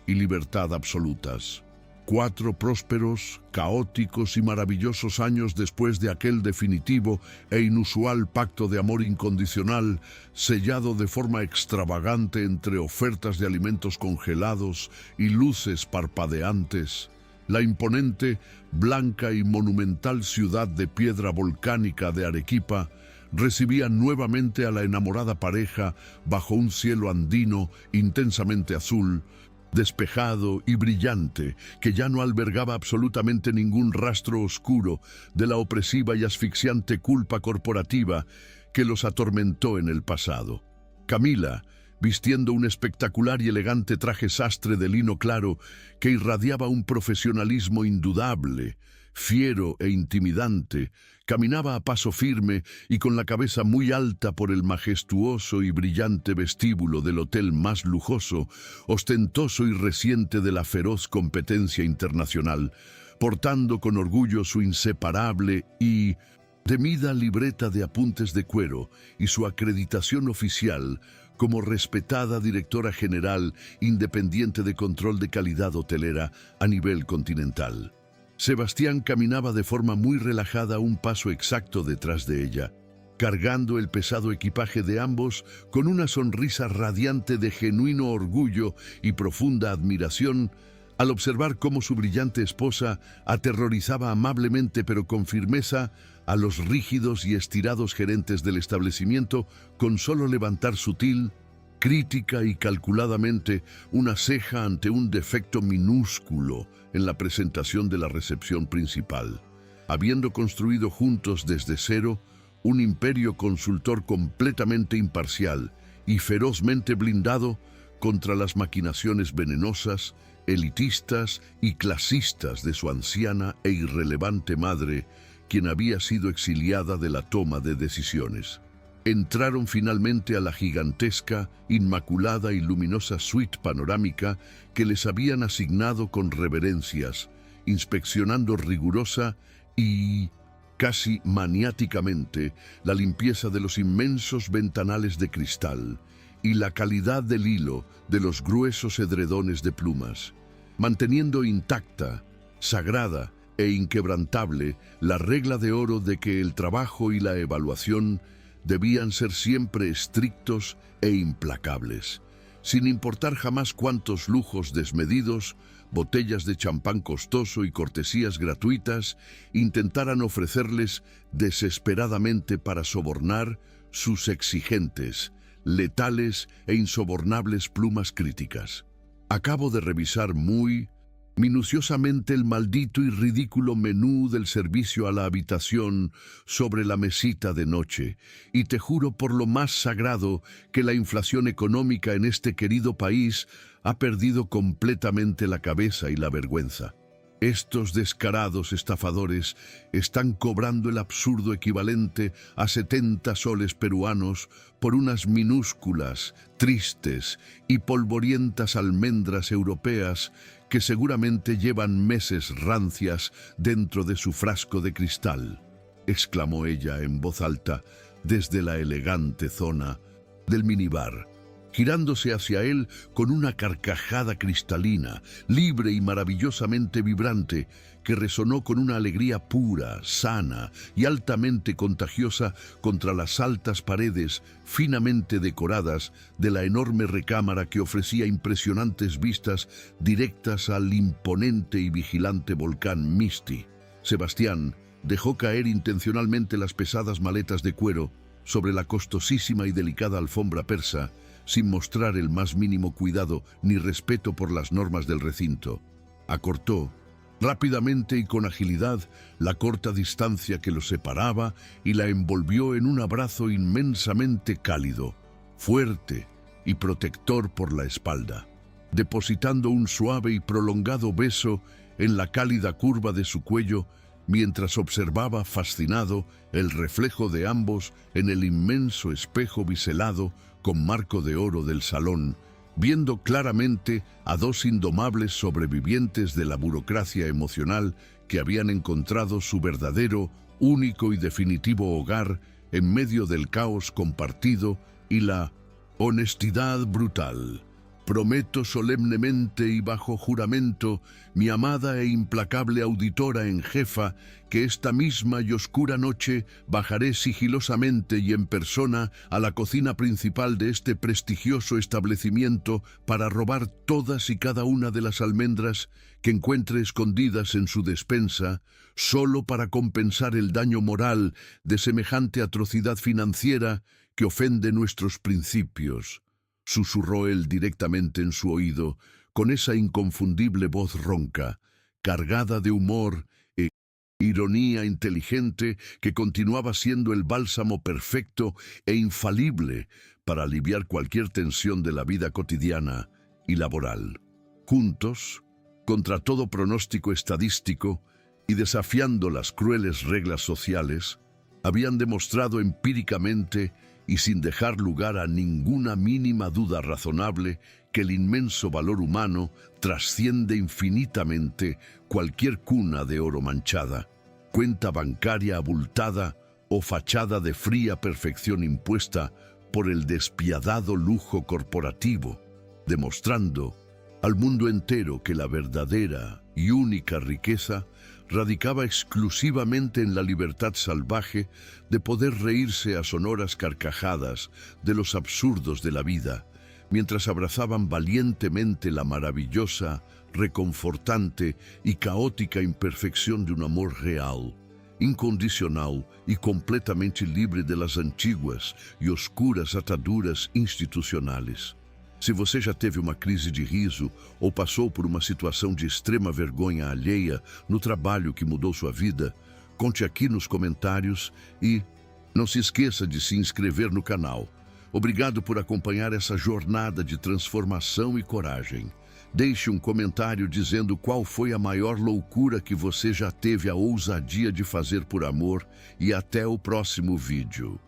y libertad absolutas. 4 prósperos, caóticos y maravillosos años después de aquel definitivo e inusual pacto de amor incondicional, sellado de forma extravagante entre ofertas de alimentos congelados y luces parpadeantes, la imponente, blanca y monumental ciudad de piedra volcánica de Arequipa recibía nuevamente a la enamorada pareja bajo un cielo andino intensamente azul, despejado y brillante, que ya no albergaba absolutamente ningún rastro oscuro de la opresiva y asfixiante culpa corporativa que los atormentó en el pasado. Camila, vistiendo un espectacular y elegante traje sastre de lino claro que irradiaba un profesionalismo indudable, fiero e intimidante, caminaba a paso firme y con la cabeza muy alta por el majestuoso y brillante vestíbulo del hotel más lujoso, ostentoso y reciente de la feroz competencia internacional, portando con orgullo su inseparable y temida libreta de apuntes de cuero y su acreditación oficial como respetada directora general independiente de control de calidad hotelera a nivel continental. Sebastián caminaba de forma muy relajada un paso exacto detrás de ella, cargando el pesado equipaje de ambos con una sonrisa radiante de genuino orgullo y profunda admiración al observar cómo su brillante esposa aterrorizaba amablemente pero con firmeza a los rígidos y estirados gerentes del establecimiento con solo levantar sutil, crítica y calculadamente una ceja ante un defecto minúsculo en la presentación de la recepción principal. Habiendo construido juntos desde cero un imperio consultor completamente imparcial y ferozmente blindado contra las maquinaciones venenosas, elitistas y clasistas de su anciana e irrelevante madre, quien había sido exiliada de la toma de decisiones. Entraron finalmente a la gigantesca, inmaculada y luminosa suite panorámica que les habían asignado con reverencias, inspeccionando rigurosa y casi maniáticamente la limpieza de los inmensos ventanales de cristal y la calidad del hilo de los gruesos edredones de plumas, manteniendo intacta, sagrada e inquebrantable la regla de oro de que el trabajo y la evaluación debían ser siempre estrictos e implacables, sin importar jamás cuántos lujos desmedidos, botellas de champán costoso y cortesías gratuitas intentaran ofrecerles desesperadamente para sobornar sus exigentes, letales e insobornables plumas críticas. Acabo de revisar muy minuciosamente el maldito y ridículo menú del servicio a la habitación sobre la mesita de noche, y te juro por lo más sagrado que la inflación económica en este querido país ha perdido completamente la cabeza y la vergüenza. Estos descarados estafadores están cobrando el absurdo equivalente a 70 soles peruanos por unas minúsculas, tristes y polvorientas almendras europeas que seguramente llevan meses rancias dentro de su frasco de cristal, exclamó ella en voz alta desde la elegante zona del minibar, girándose hacia él con una carcajada cristalina, libre y maravillosamente vibrante, que resonó con una alegría pura, sana y altamente contagiosa contra las altas paredes finamente decoradas de la enorme recámara que ofrecía impresionantes vistas directas al imponente y vigilante volcán Misti. Sebastián dejó caer intencionalmente las pesadas maletas de cuero sobre la costosísima y delicada alfombra persa, sin mostrar el más mínimo cuidado ni respeto por las normas del recinto. Acortó rápidamente y con agilidad la corta distancia que los separaba y la envolvió en un abrazo inmensamente cálido, fuerte y protector por la espalda, depositando un suave y prolongado beso en la cálida curva de su cuello mientras observaba fascinado el reflejo de ambos en el inmenso espejo biselado con marco de oro del salón, viendo claramente a dos indomables sobrevivientes de la burocracia emocional que habían encontrado su verdadero, único y definitivo hogar en medio del caos compartido y la honestidad brutal. Prometo solemnemente y bajo juramento, mi amada e implacable auditora en jefa, que esta misma y oscura noche bajaré sigilosamente y en persona a la cocina principal de este prestigioso establecimiento para robar todas y cada una de las almendras que encuentre escondidas en su despensa, solo para compensar el daño moral de semejante atrocidad financiera que ofende nuestros principios. Susurró él directamente en su oído, con esa inconfundible voz ronca, cargada de humor e ironía inteligente que continuaba siendo el bálsamo perfecto e infalible para aliviar cualquier tensión de la vida cotidiana y laboral. Juntos, contra todo pronóstico estadístico, y desafiando las crueles reglas sociales, habían demostrado empíricamente y sin dejar lugar a ninguna mínima duda razonable que el inmenso valor humano trasciende infinitamente cualquier cuna de oro manchada, cuenta bancaria abultada o fachada de fría perfección impuesta por el despiadado lujo corporativo, demostrando al mundo entero que la verdadera y única riqueza radicaba exclusivamente en la libertad salvaje de poder reírse a sonoras carcajadas de los absurdos de la vida, mientras abrazaban valientemente la maravillosa, reconfortante y caótica imperfección de un amor real, incondicional y completamente libre de las antiguas e oscuras ataduras institucionais. Se você já teve uma crise de riso ou passou por uma situação de extrema vergonha alheia no trabalho que mudou sua vida, conte aqui nos comentários e não se esqueça de se inscrever no canal. Obrigado por acompanhar essa jornada de transformação e coragem. Deixe um comentário dizendo qual foi a maior loucura que você já teve a ousadia de fazer por amor e até o próximo vídeo.